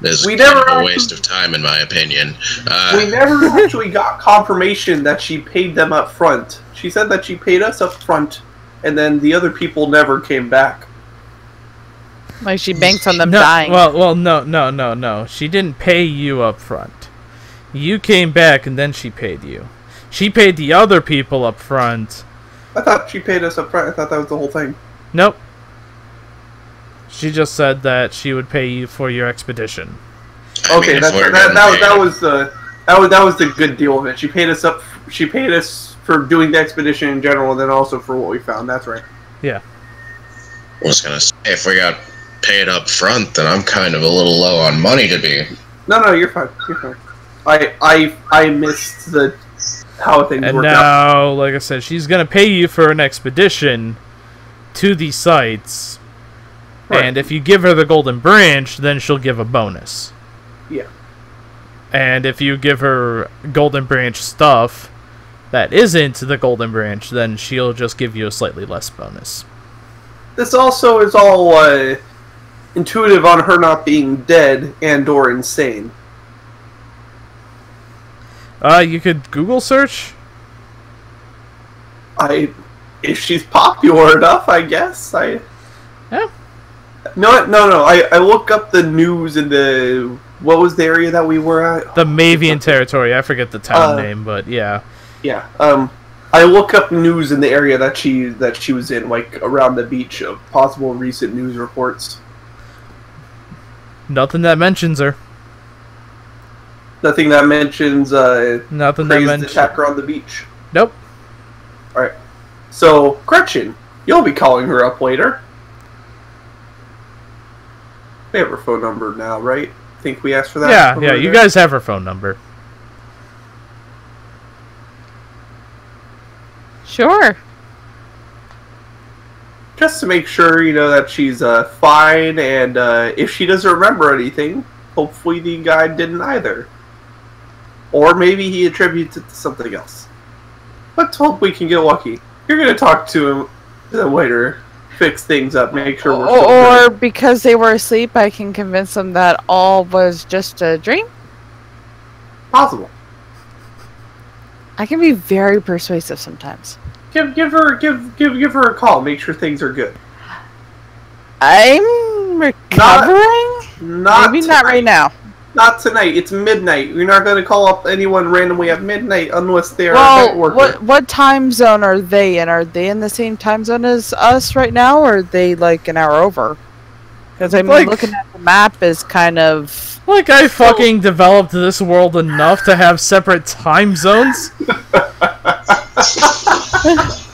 C: is kind of a waste of time in my opinion.
B: We never actually got confirmation that she paid them up front. She said that she paid us up front, and then the other people never came back.
D: Like she banks on them dying.
A: Well, no. She didn't pay you up front. You came back and then she paid you. She paid the other people up front.
B: I thought she paid us up front. I thought that was the whole thing.
A: Nope. She just said that she would pay you for your expedition.
B: Okay, that was the good deal of it. She paid us up. She paid us for doing the expedition in general, and then also for what we found. That's right.
A: Yeah.
C: I was gonna say, if we got paid up front, then I'm kind of a little low on money to be.
B: No, you're fine. You're fine. I missed how things worked out. And
A: now, like I said, she's gonna pay you for an expedition to these sites,
B: Right.
A: And if you give her the golden branch, then she'll give a bonus.
B: Yeah.
A: And if you give her golden branch stuff that isn't the golden branch, then she'll just give you a slightly less bonus.
B: This also is all intuitive on her not being dead and or insane.
A: You could Google search.
B: If she's popular enough, I guess.
A: Yeah.
B: No. I look up the news in the... What was the area that we were at?
A: The Mavian territory. I forget the town name, but yeah.
B: Yeah. I look up news in the area that she was in, like around the beach, of possible recent news reports.
A: Nothing that mentions her.
B: Nothing that mentions
A: Nothing that
B: crazed
A: mentions
B: attacker on the beach.
A: Nope.
B: All right. So Gretchen, you'll be calling her up later. We have her phone number now, right? I think we asked for that.
A: Yeah. You guys have her phone number.
D: Sure.
B: Just to make sure, that she's fine, and if she doesn't remember anything, hopefully the guy didn't either. Or maybe he attributes it to something else. Let's hope we can get lucky. You're going to talk to him later, fix things up, make sure we're still
D: Or
B: good.
D: because they were asleep, I can convince them that all was just a dream?
B: Possible.
D: I can be very persuasive sometimes.
B: Give her a call, make sure things are good.
D: I'm recovering? Maybe not right now.
B: Not tonight. It's midnight. You're not going to call up anyone randomly at midnight unless they are a night worker.
D: What time zone are they in? Are they in the same time zone as us right now, or are they like an hour over? Because I'm looking at the map is kind of...
A: Like I fucking developed this world enough to have separate time zones?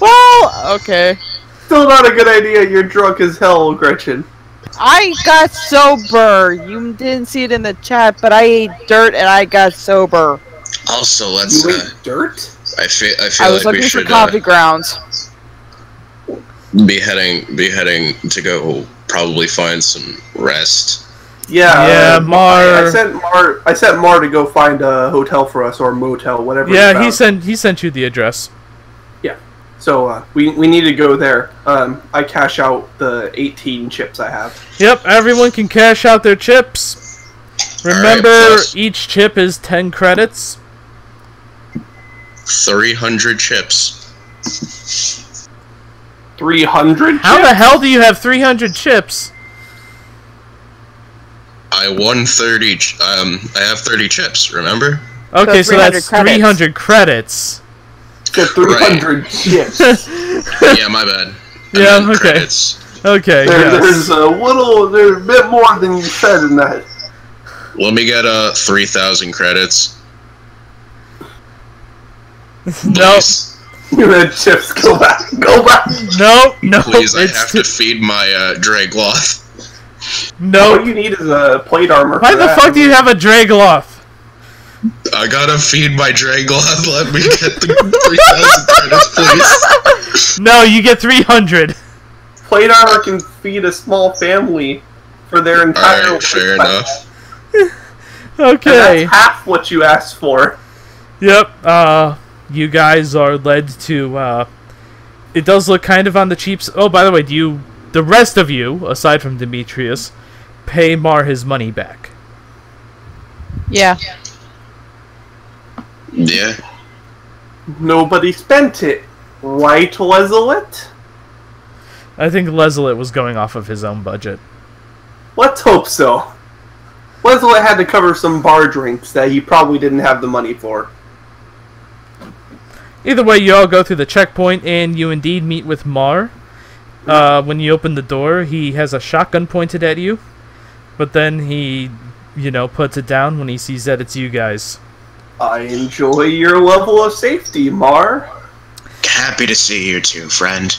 D: Well, okay.
B: Still not a good idea. You're drunk as hell, Gretchen.
D: I got sober. You didn't see it in the chat, but I ate dirt and I got sober.
C: Also, let's.
B: You ate dirt?
C: I feel
D: I was
C: like we
D: looking for
C: should
D: coffee grounds.
C: be heading to go probably find some rest.
B: Yeah.
A: Mar.
B: I sent Mar to go find a hotel for us, or a motel, whatever.
A: Yeah, he sent you the address.
B: Yeah. So we need to go there. I cash out the 18 chips I have.
A: Yep, everyone can cash out their chips. Remember,
C: plus-
A: each chip is 10 credits.
C: 300 chips.
B: 300
A: How the hell do you have 300 chips?
C: I won 30. I have 30 chips. Remember?
A: Okay, so
D: 300
A: that's
D: credits.
A: 300 credits.
B: Get 300 chips.
C: Yeah, my bad.
A: Yeah,
C: meant
A: okay.
C: Credits.
A: Okay, yes.
B: There's a bit more than you said in that.
C: Let me get 3,000 credits.
A: Nope.
C: Please.
B: The chips go back.
A: No,
C: Please, I
A: it's
C: have to feed my Dragloth.
A: no.
B: All you need is a plate armor.
A: Why
B: for
A: the
B: that.
A: fuck do you have a Dragloth?
C: I gotta feed my Dragloth. Let me get the 3,000 credits, please.
A: No, you get 300.
B: Plate armor can feed a small family for their entire
C: Alright, fair
B: lifetime.
C: enough.
B: And
A: Okay.
B: that's half what you asked for.
A: Yep, you guys are led to, it does look kind of on the cheap oh, by the way, the rest of you, aside from Demetrius, pay Mar his money back?
D: Yeah.
C: Yeah.
B: Nobody spent it. Right, Lezelet?
A: I think Lezelet was going off of his own budget.
B: Let's hope so. Lezelet had to cover some bar drinks that he probably didn't have the money for.
A: Either way, you all go through the checkpoint, and you indeed meet with Mar. When you open the door, he has a shotgun pointed at you, but then he, puts it down when he sees that it's you guys.
B: I enjoy your level of safety, Mar.
C: Happy to see you too, friend.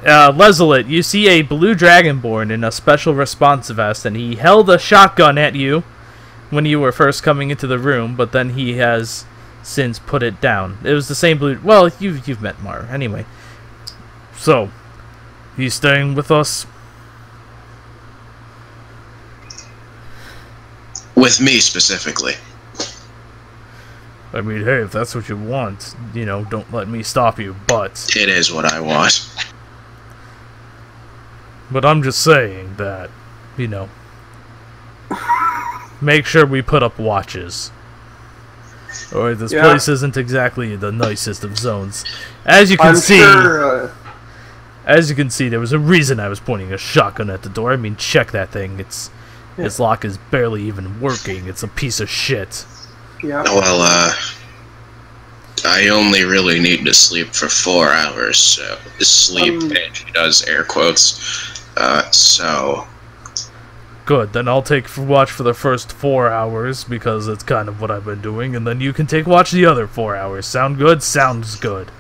A: Lezelet, you see a blue dragonborn in a special response vest, and he held a shotgun at you when you were first coming into the room, but then he has since put it down. It was the same blue... Well, you've met Mar, anyway. So, you staying with us?
C: With me specifically.
A: I mean, hey, if that's what you want, you know, don't let me stop you, but...
C: It is what I want.
A: But I'm just saying that, you know... Make sure we put up watches. Or this place isn't exactly the nicest of zones. As you can see... As you can see, there was a reason I was pointing a shotgun at the door. I mean, check that thing. Its lock is barely even working. It's a piece of shit.
B: Yeah.
C: Well, I only really need to sleep for 4 hours, so sleep, and she does air quotes, so...
A: Good, then I'll take watch for the first 4 hours, because it's kind of what I've been doing, and then you can take watch the other 4 hours. Sound good? Sounds good.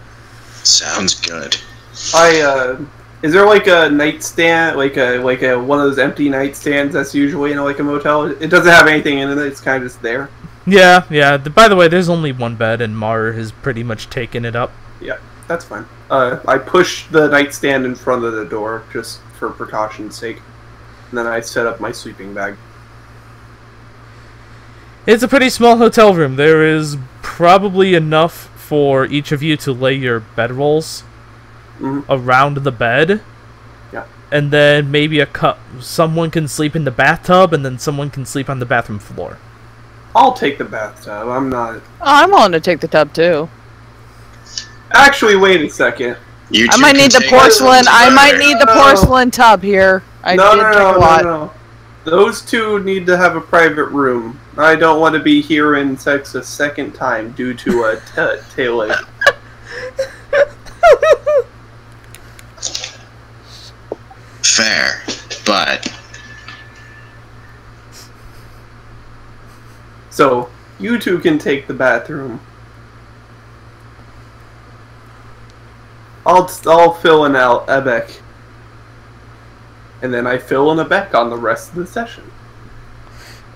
C: Sounds good.
B: Is there like a nightstand, like a one of those empty nightstands that's usually in like a motel? It doesn't have anything in it, it's kind of just there.
A: Yeah. By the way, there's only one bed, and Mar has pretty much taken it up.
B: Yeah, that's fine. I push the nightstand in front of the door, just for precaution's sake. And then I set up my sleeping bag.
A: It's a pretty small hotel room. There is probably enough for each of you to lay your bedrolls around the bed.
B: Yeah.
A: And then maybe someone can sleep in the bathtub, and then someone can sleep on the bathroom floor.
B: I'll take the bathtub. I'm not...
D: I'm willing to take the tub, too.
B: Actually, wait a second.
D: I might need the porcelain. I might need the porcelain tub here.
B: No. Those two need to have a private room. I don't want to be hearing sex a second time due to a tail egg.
C: Fair, but...
B: So, you two can take the bathroom. I'll fill in out Ebek. And then I fill in a Beck on the rest of the session.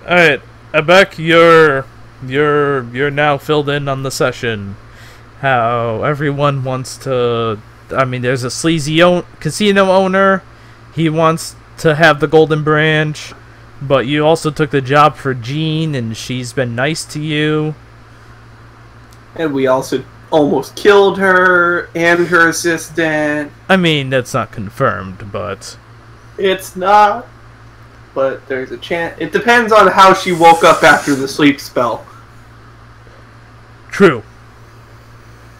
A: Alright, Ebek, you're now filled in on the session. How everyone wants to... I mean, there's a sleazy casino owner. He wants to have the Golden Branch. But you also took the job for Jean, and she's been nice to you.
B: And we also almost killed her and her assistant.
A: I mean, that's not confirmed, but...
B: It's not. But there's a chance. It depends on how she woke up after the sleep spell.
A: True.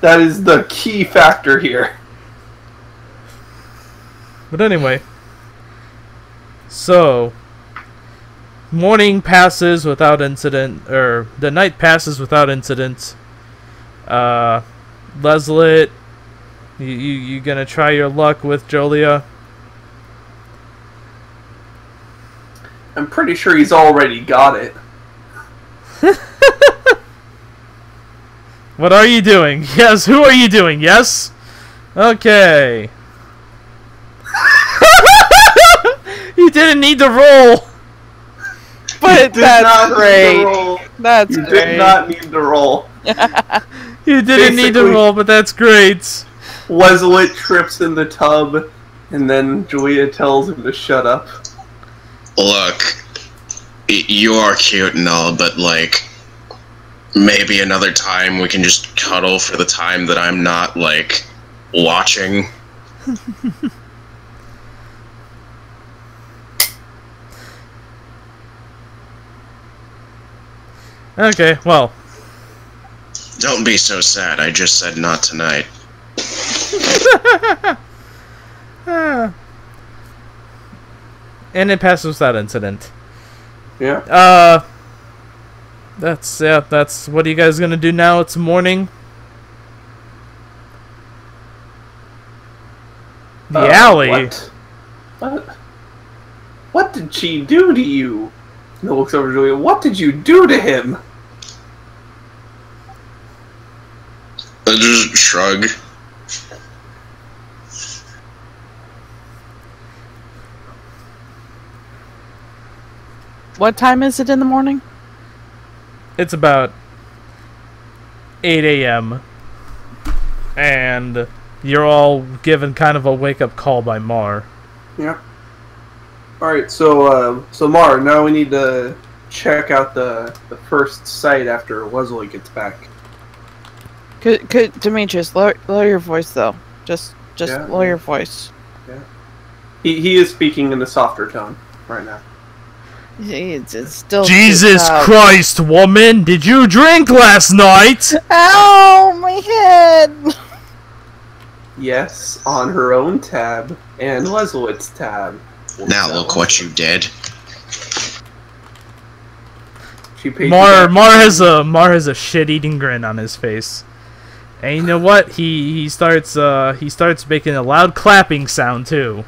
B: That is the key factor here.
A: But anyway. So... Morning passes without incident, or the night passes without incident. Leslie, you gonna try your luck with Jolia?
B: I'm pretty sure he's already got it.
A: What are you doing? Yes, who are you doing? Yes? Okay. You didn't need to roll!
D: But that's great. That's
B: great. You
D: did
B: not need to roll.
A: You didn't need to roll, but that's great.
B: Weslet trips in the tub, and then Julia tells him to shut up.
C: Look, you are cute and all, but like, maybe another time we can just cuddle for the time that I'm not, like, watching.
A: Okay, well.
C: Don't be so sad, I just said not tonight.
A: And it passes without incident.
B: Yeah.
A: That's what are you guys gonna do now? It's morning. The alley.
B: What did she do to you? And looks over to Julia. What did you do to him?
C: I just shrug.
D: What time is it in the morning?
A: It's about 8 a.m. And you're all given kind of a wake-up call by Mar.
B: Yeah. Alright, so Mar, now we need to check out the first site after Wesley gets back.
D: Could Demetrius, lower your voice though. Just lower your voice.
B: Yeah. He is speaking in a softer tone right now.
D: It's still
A: Jesus Christ, woman! Did you drink last night?
D: Ow, my head!
B: Yes, on her own tab and Leslie's tab.
C: Now look what you did.
A: Mar has a shit-eating grin on his face, and you know what? He starts making a loud clapping sound too.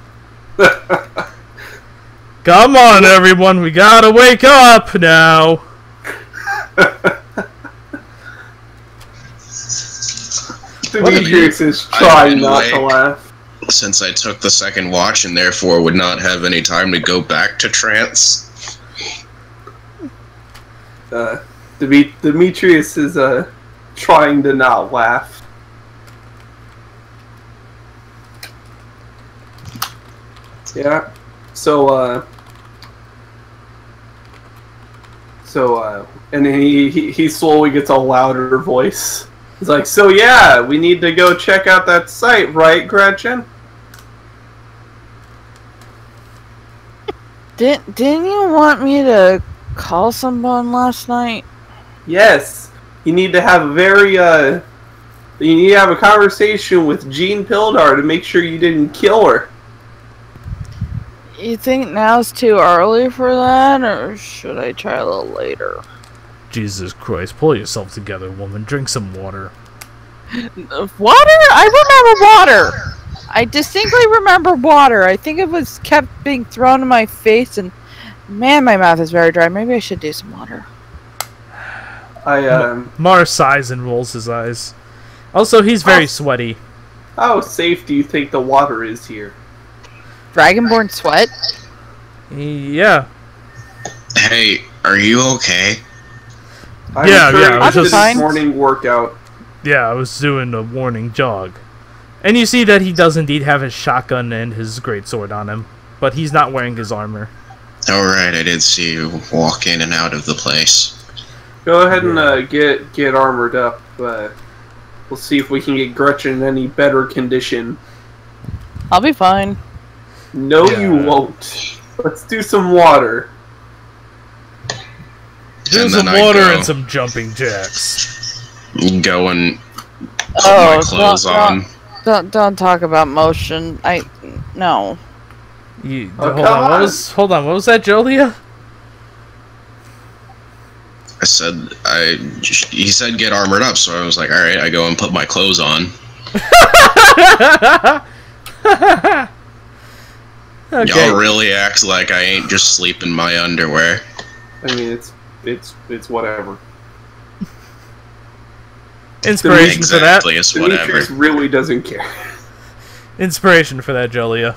A: Come on, everyone, we gotta wake up now.
B: Demetrius is trying not to laugh.
C: Since I took the second watch and therefore would not have any time to go back to trance.
B: Demetrius is trying to not laugh. Yeah. So and then he slowly gets a louder voice. He's like, so yeah, we need to go check out that site, right, Gretchen?
D: Didn't you want me to call someone last night?
B: Yes. You need to have you need to have a conversation with Jean Pildar to make sure you didn't kill her.
D: You think now's too early for that, or should I try a little later?
A: Jesus Christ, pull yourself together, woman. Drink some water.
D: Water? I remember water! I distinctly remember water. I think it was kept being thrown in my face, and man, my mouth is very dry. Maybe I should do some water.
A: Mar sighs and rolls his eyes. Also, he's very sweaty.
B: How safe do you think the water is here?
D: Dragonborn sweat?
A: Yeah.
C: Hey, are you okay?
A: I was
B: just this morning workout.
A: Yeah, I was doing a morning jog. And you see that he does indeed have his shotgun and his greatsword on him, but he's not wearing his armor.
C: Alright, I did see you walk in and out of the place.
B: Go ahead and get armored up. We'll see if we can get Gretchen in any better condition.
D: I'll be fine.
B: No, you won't. Let's do some water.
A: Do some water and some jumping jacks.
C: Go and put my clothes on.
D: Don't talk about motion. No.
A: Hold on. What was that, Jolia?
C: He said get armored up, so I was like, all right. I go and put my clothes on. Okay. Y'all really act like I ain't just sleeping in my underwear.
B: I mean, it's whatever.
A: Inspiration for that.
C: It's whatever.
B: Demetrius really doesn't care.
A: Inspiration for that, Jolia.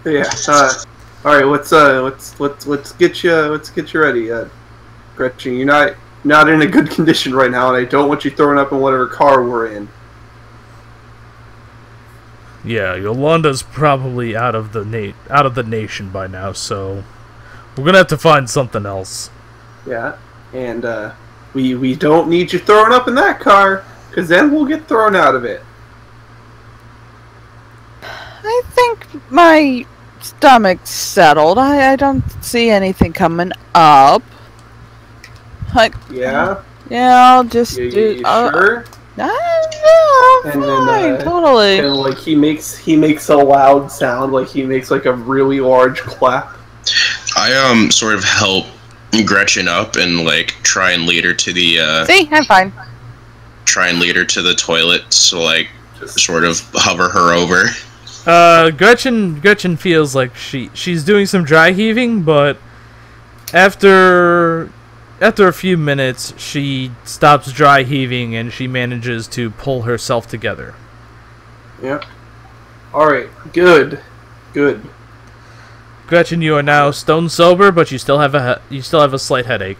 B: Yeah. All right. Let's get you ready, Gretchen. You're not in a good condition right now, and I don't want you throwing up in whatever car we're in.
A: Yeah, Yolanda's probably out of the nation by now, so we're gonna have to find something else.
B: Yeah, and we don't need you throwing up in that car, because then we'll get thrown out of it.
D: I think my stomach's settled. I don't see anything coming up.
B: Yeah?
D: Yeah, I'll just do...
B: You sure?
D: I'm fine, totally.
B: And like he makes a loud sound, like he makes like a really large clap.
C: I sort of help Gretchen up and like try and lead her to the
D: See, I'm fine.
C: Try and lead her to the toilet, so like just sort of hover her over.
A: Gretchen feels like she's doing some dry heaving, but after a few minutes, she stops dry heaving and she manages to pull herself together.
B: Yep. Alright, good.
A: Gretchen, you are now stone sober, but you still have a slight headache.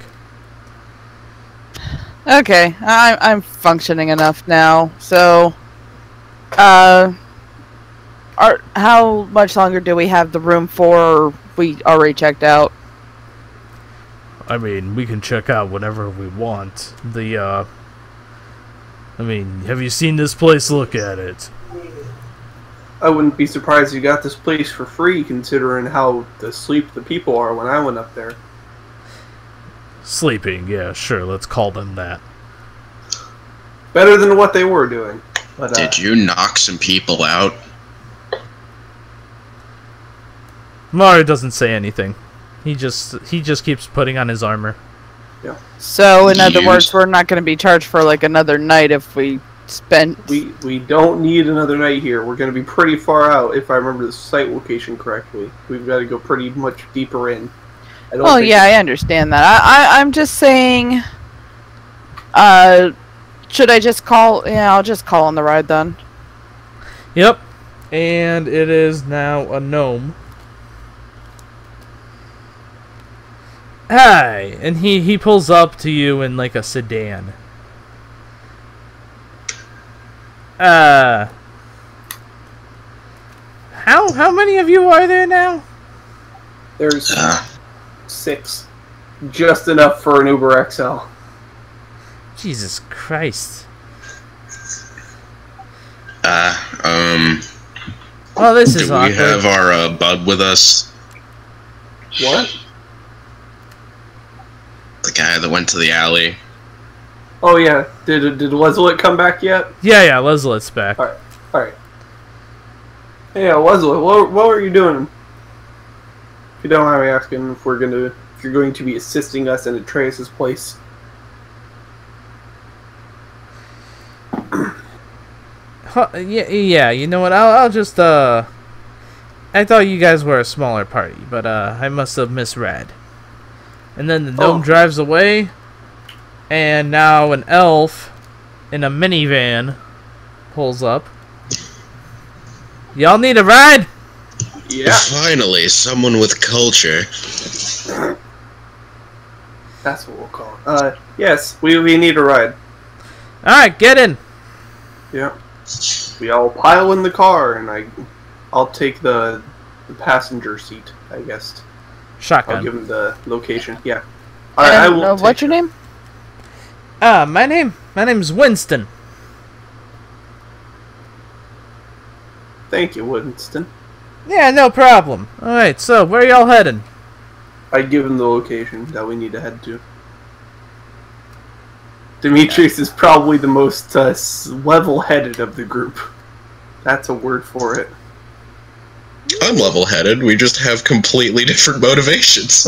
D: Okay, I'm functioning enough now. So, how much longer do we have the room for? Or we already checked out.
A: I mean, we can check out whenever we want. I mean, have you seen this place? Look at it.
B: I wouldn't be surprised you got this place for free, considering how asleep the people are when I went up there.
A: Sleeping, yeah, sure, let's call them that.
B: Better than what they were doing. But,
C: Did you knock some people out?
A: Mario doesn't say anything. He just keeps putting on his armor.
B: Yeah.
D: So, in other words, we're not going to be charged for like another night if we spend.
B: We don't need another night here. We're going to be pretty far out, if I remember the site location correctly. We've got to go pretty much deeper in.
D: Oh yeah, I understand that. I'm just saying. Should I just call? Yeah, I'll just call on the ride then.
A: Yep. And it is now a gnome. Hi, and he pulls up to you in like a sedan. How many of you are there now?
B: There's 6. Just enough for an Uber XL.
A: Jesus Christ. Well, this is awkward.
C: Do we have our bud with us?
B: What?
C: The guy that went to the alley.
B: Oh yeah, did Leslie come back yet?
A: Yeah, Leslie's back.
B: Alright. Hey, Leslie, what were you doing? If you don't mind me asking, if you're going to be assisting us in Atreus' place.
A: Yeah, you know what, I'll just, I thought you guys were a smaller party, but, I must have misread. And then the gnome drives away, and now an elf in a minivan pulls up. Y'all need a ride?
B: Yeah.
C: Finally, someone with culture.
B: That's what we'll call it. Yes, we need a ride.
A: Alright, get in.
B: Yeah. We all pile in the car, and I'll take the passenger seat, I guess.
A: Shotgun.
B: I'll give him the location. Yeah.
D: I will. What's your name?
A: My name's Winston.
B: Thank you, Winston.
A: Yeah, no problem. Alright, so where y'all heading?
B: I give him the location that we need to head to. Demetrius is probably the most level-headed of the group. That's a word for it.
C: I'm level-headed. We just have completely different motivations.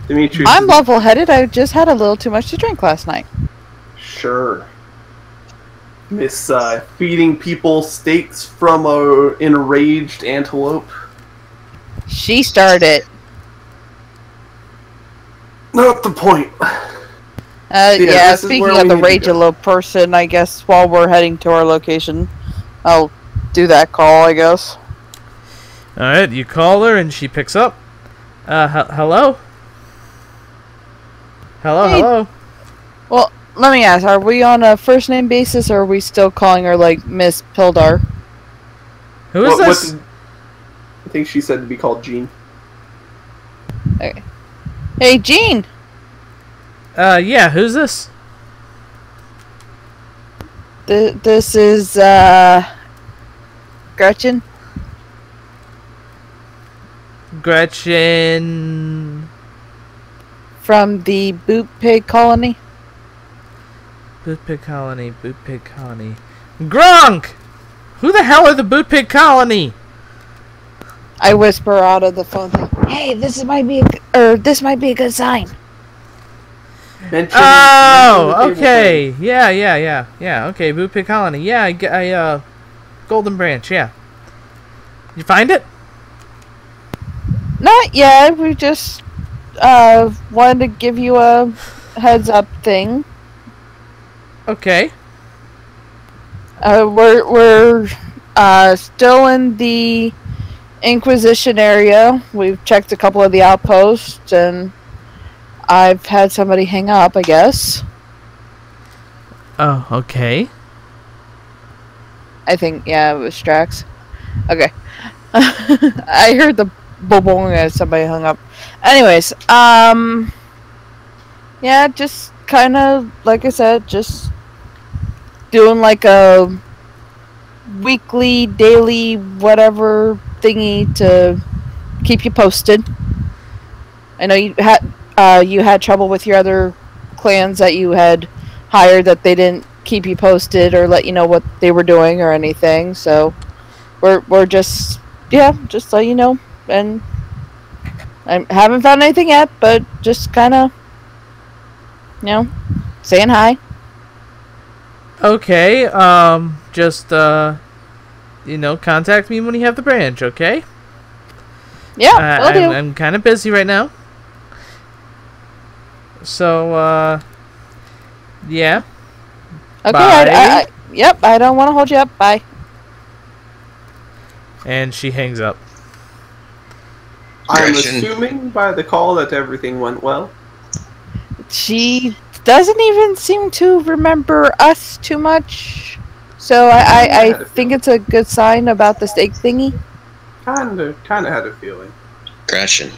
B: Demetrius.
D: I'm level-headed. I just had a little too much to drink last night.
B: Sure. Miss feeding people steaks from an enraged antelope.
D: She started it.
B: Not the point.
D: Yeah, speaking of the rage-a-lope person, I guess while we're heading to our location, I'll do that call, I guess.
A: Alright, you call her and she picks up. Hello? Hello?
D: Well, let me ask, are we on a first-name basis, or are we still calling her, like, Miss Pildar?
A: Who is this?
B: I think she said to be called Jean.
D: Okay. Hey, Jean!
A: Yeah, who's this?
D: This is, Gretchen?
A: Gretchen...
D: From the Boot Pig Colony?
A: Boot Pig Colony. Gronk! Who the hell are the Boot Pig Colony?
D: I whisper out of the phone. Hey, this might be a good sign.
A: Oh, okay. Yeah. Okay, Boot Pig Colony. Yeah, I Golden Branch. Yeah. You find it?
D: Not yet. We just wanted to give you a heads up thing.
A: Okay.
D: We're still in the Inquisition area. We've checked a couple of the outposts, and I've had somebody hang up, I guess.
A: Oh, okay.
D: I think, yeah, it was Strax. Okay. I heard the boom, as somebody hung up. Anyways, yeah, just kind of, like I said, just doing like a weekly, daily, whatever thingy to keep you posted. I know you had trouble with your other clans that you had hired, that they didn't keep you posted or let you know what they were doing or anything. So we're just let you know. And I haven't found anything yet, but just kind of, saying hi.
A: Okay, just, contact me when you have the branch, okay?
D: Yeah, will do.
A: I'm kind of busy right now. So, yeah.
D: Okay, bye. Yep, I don't want to hold you up. Bye.
A: And she hangs up.
B: I'm assuming by the call that everything went well.
D: She doesn't even seem to remember us too much. So I think it's a good sign about the steak thingy.
B: Kinda had a feeling.
C: Gretchen,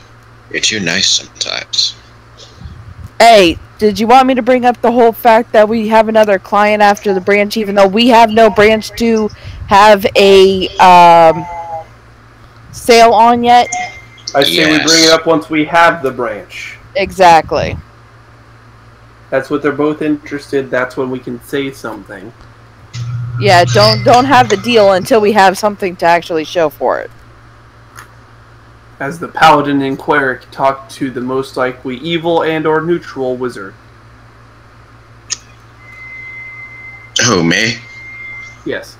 C: you're too nice sometimes.
D: Hey, did you want me to bring up the whole fact that we have another client after the branch, even though we have no branch to have a sale on yet?
B: I say we bring it up once we have the branch.
D: Exactly.
B: That's what they're both interested. That's when we can say something.
D: Yeah, don't have the deal until we have something to actually show for it.
B: As the paladin and cleric talk to the most likely evil and or neutral wizard.
C: Who, me?
B: Yes.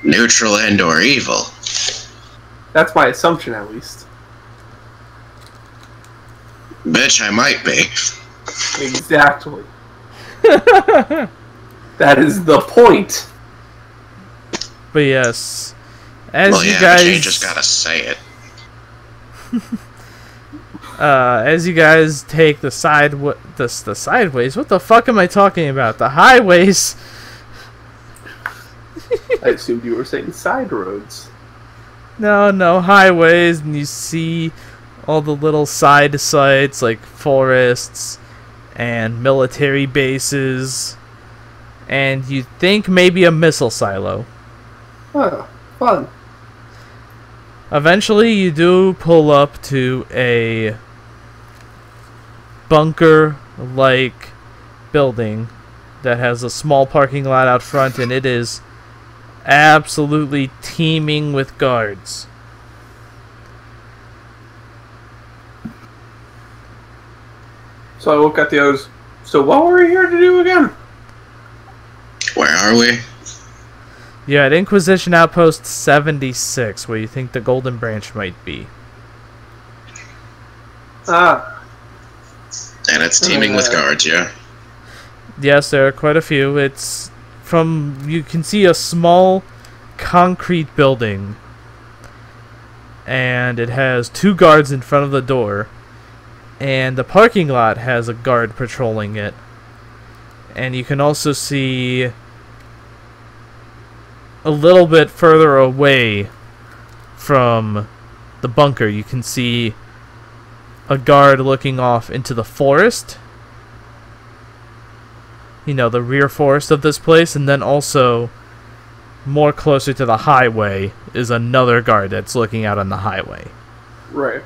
C: Neutral and or evil?
B: That's my assumption, at least.
C: Bitch, I might be.
B: Exactly. That is the point.
A: But yes, as you guys,
C: but you just gotta say it.
A: As you guys take the sideways. What the fuck am I talking about? The highways.
B: I assumed you were saying side roads.
A: No, highways, and you see all the little side sites like forests and military bases, and you think maybe a missile silo.
B: Huh, fun.
A: Eventually, you do pull up to a bunker-like building that has a small parking lot out front, and it is absolutely teeming with guards.
B: So I look at the others. So what were we here to do again?
C: Where are we?
A: Yeah, at Inquisition Outpost 76, where you think the Golden Branch might be.
B: Ah.
C: And it's teeming with guards, yeah?
A: Yes, there are quite a few. It's you can see a small concrete building, and it has 2 guards in front of the door, and the parking lot has a guard patrolling it. And you can also see a little bit further away from the bunker, you can see a guard looking off into the forest. You know, the rear forest of this place, and then also more closer to the highway is another guard that's looking out on the highway.
B: Right.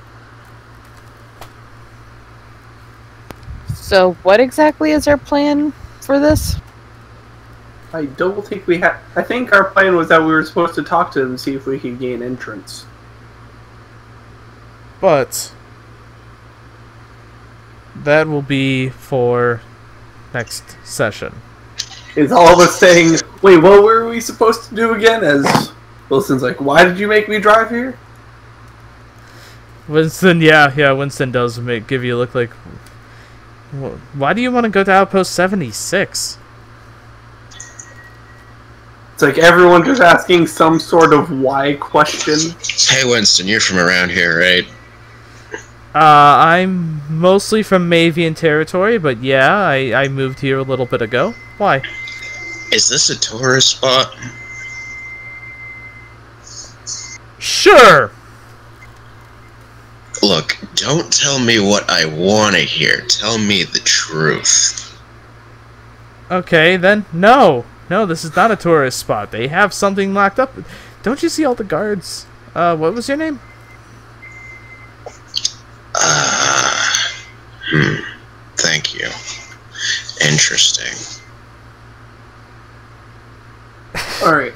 D: So what exactly is our plan for this?
B: I don't think we had... I think our plan was that we were supposed to talk to them and see if we could gain entrance.
A: But that will be for next session.
B: Is all of us saying, wait, what were we supposed to do again? As Wilson's like, why did you make me drive here?
A: Winston, yeah, Winston does give you a look like... Why do you want to go to Outpost 76?
B: It's like everyone just asking some sort of why question.
C: Hey Winston, you're from around here, right?
A: I'm mostly from Mavian territory, but yeah, I moved here a little bit ago. Why?
C: Is this a tourist spot?
A: Sure!
C: Look, don't tell me what I want to hear. Tell me the truth.
A: Okay, then. No, this is not a tourist spot. They have something locked up. Don't you see all the guards? What was your name?
C: Thank you. Interesting.
B: Alright.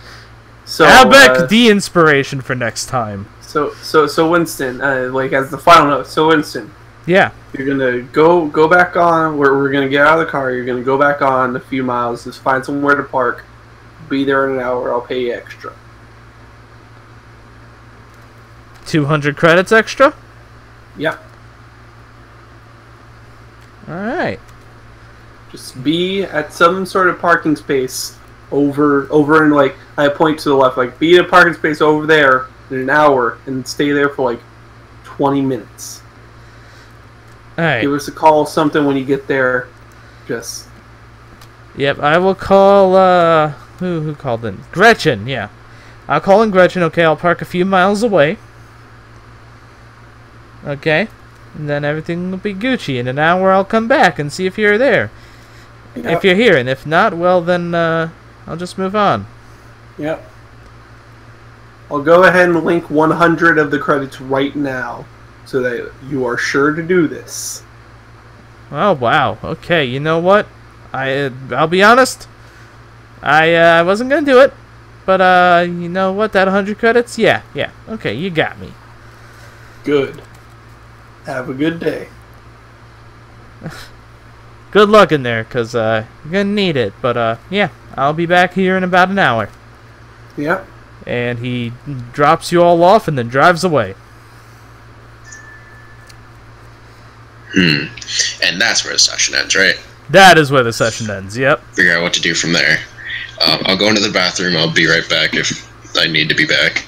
B: So,
A: Abek the inspiration for next time.
B: So Winston, like as the final note, so Winston.
A: Yeah.
B: You're gonna go back on. We're gonna get out of the car. You're gonna go back on a few miles. Just find somewhere to park. Be there in an hour. I'll pay you extra.
A: 200 credits extra?
B: Yep.
A: Alright.
B: Just be at some sort of parking space over in, like, I point to the left, like, be at a parking space over there in an hour and stay there for like 20 minutes.
A: Alright.
B: Give us a call, something when you get there. Just.
A: Yep, I will call, who called in? Gretchen, yeah. I'll call in Gretchen, okay, I'll park a few miles away. Okay. And then everything will be Gucci. In an hour I'll come back and see if you're there. Yep. If you're here, and if not, well then, I'll just move on.
B: Yep. I'll go ahead and link 100 of the credits right now, so that you are sure to do this.
A: Oh, wow. Okay, you know what? I'll be honest. I wasn't going to do it. But, you know what? That 100 credits? Yeah. Okay, you got me.
B: Good. Have a good day.
A: Good luck in there, because you're going to need it. But, yeah, I'll be back here in about an hour.
B: Yep.
A: And he drops you all off and then drives away.
C: And that's where the session ends, right?
A: That is where the session ends, yep.
C: Figure out what to do from there. I'll go into the bathroom. I'll be right back if I need to be back.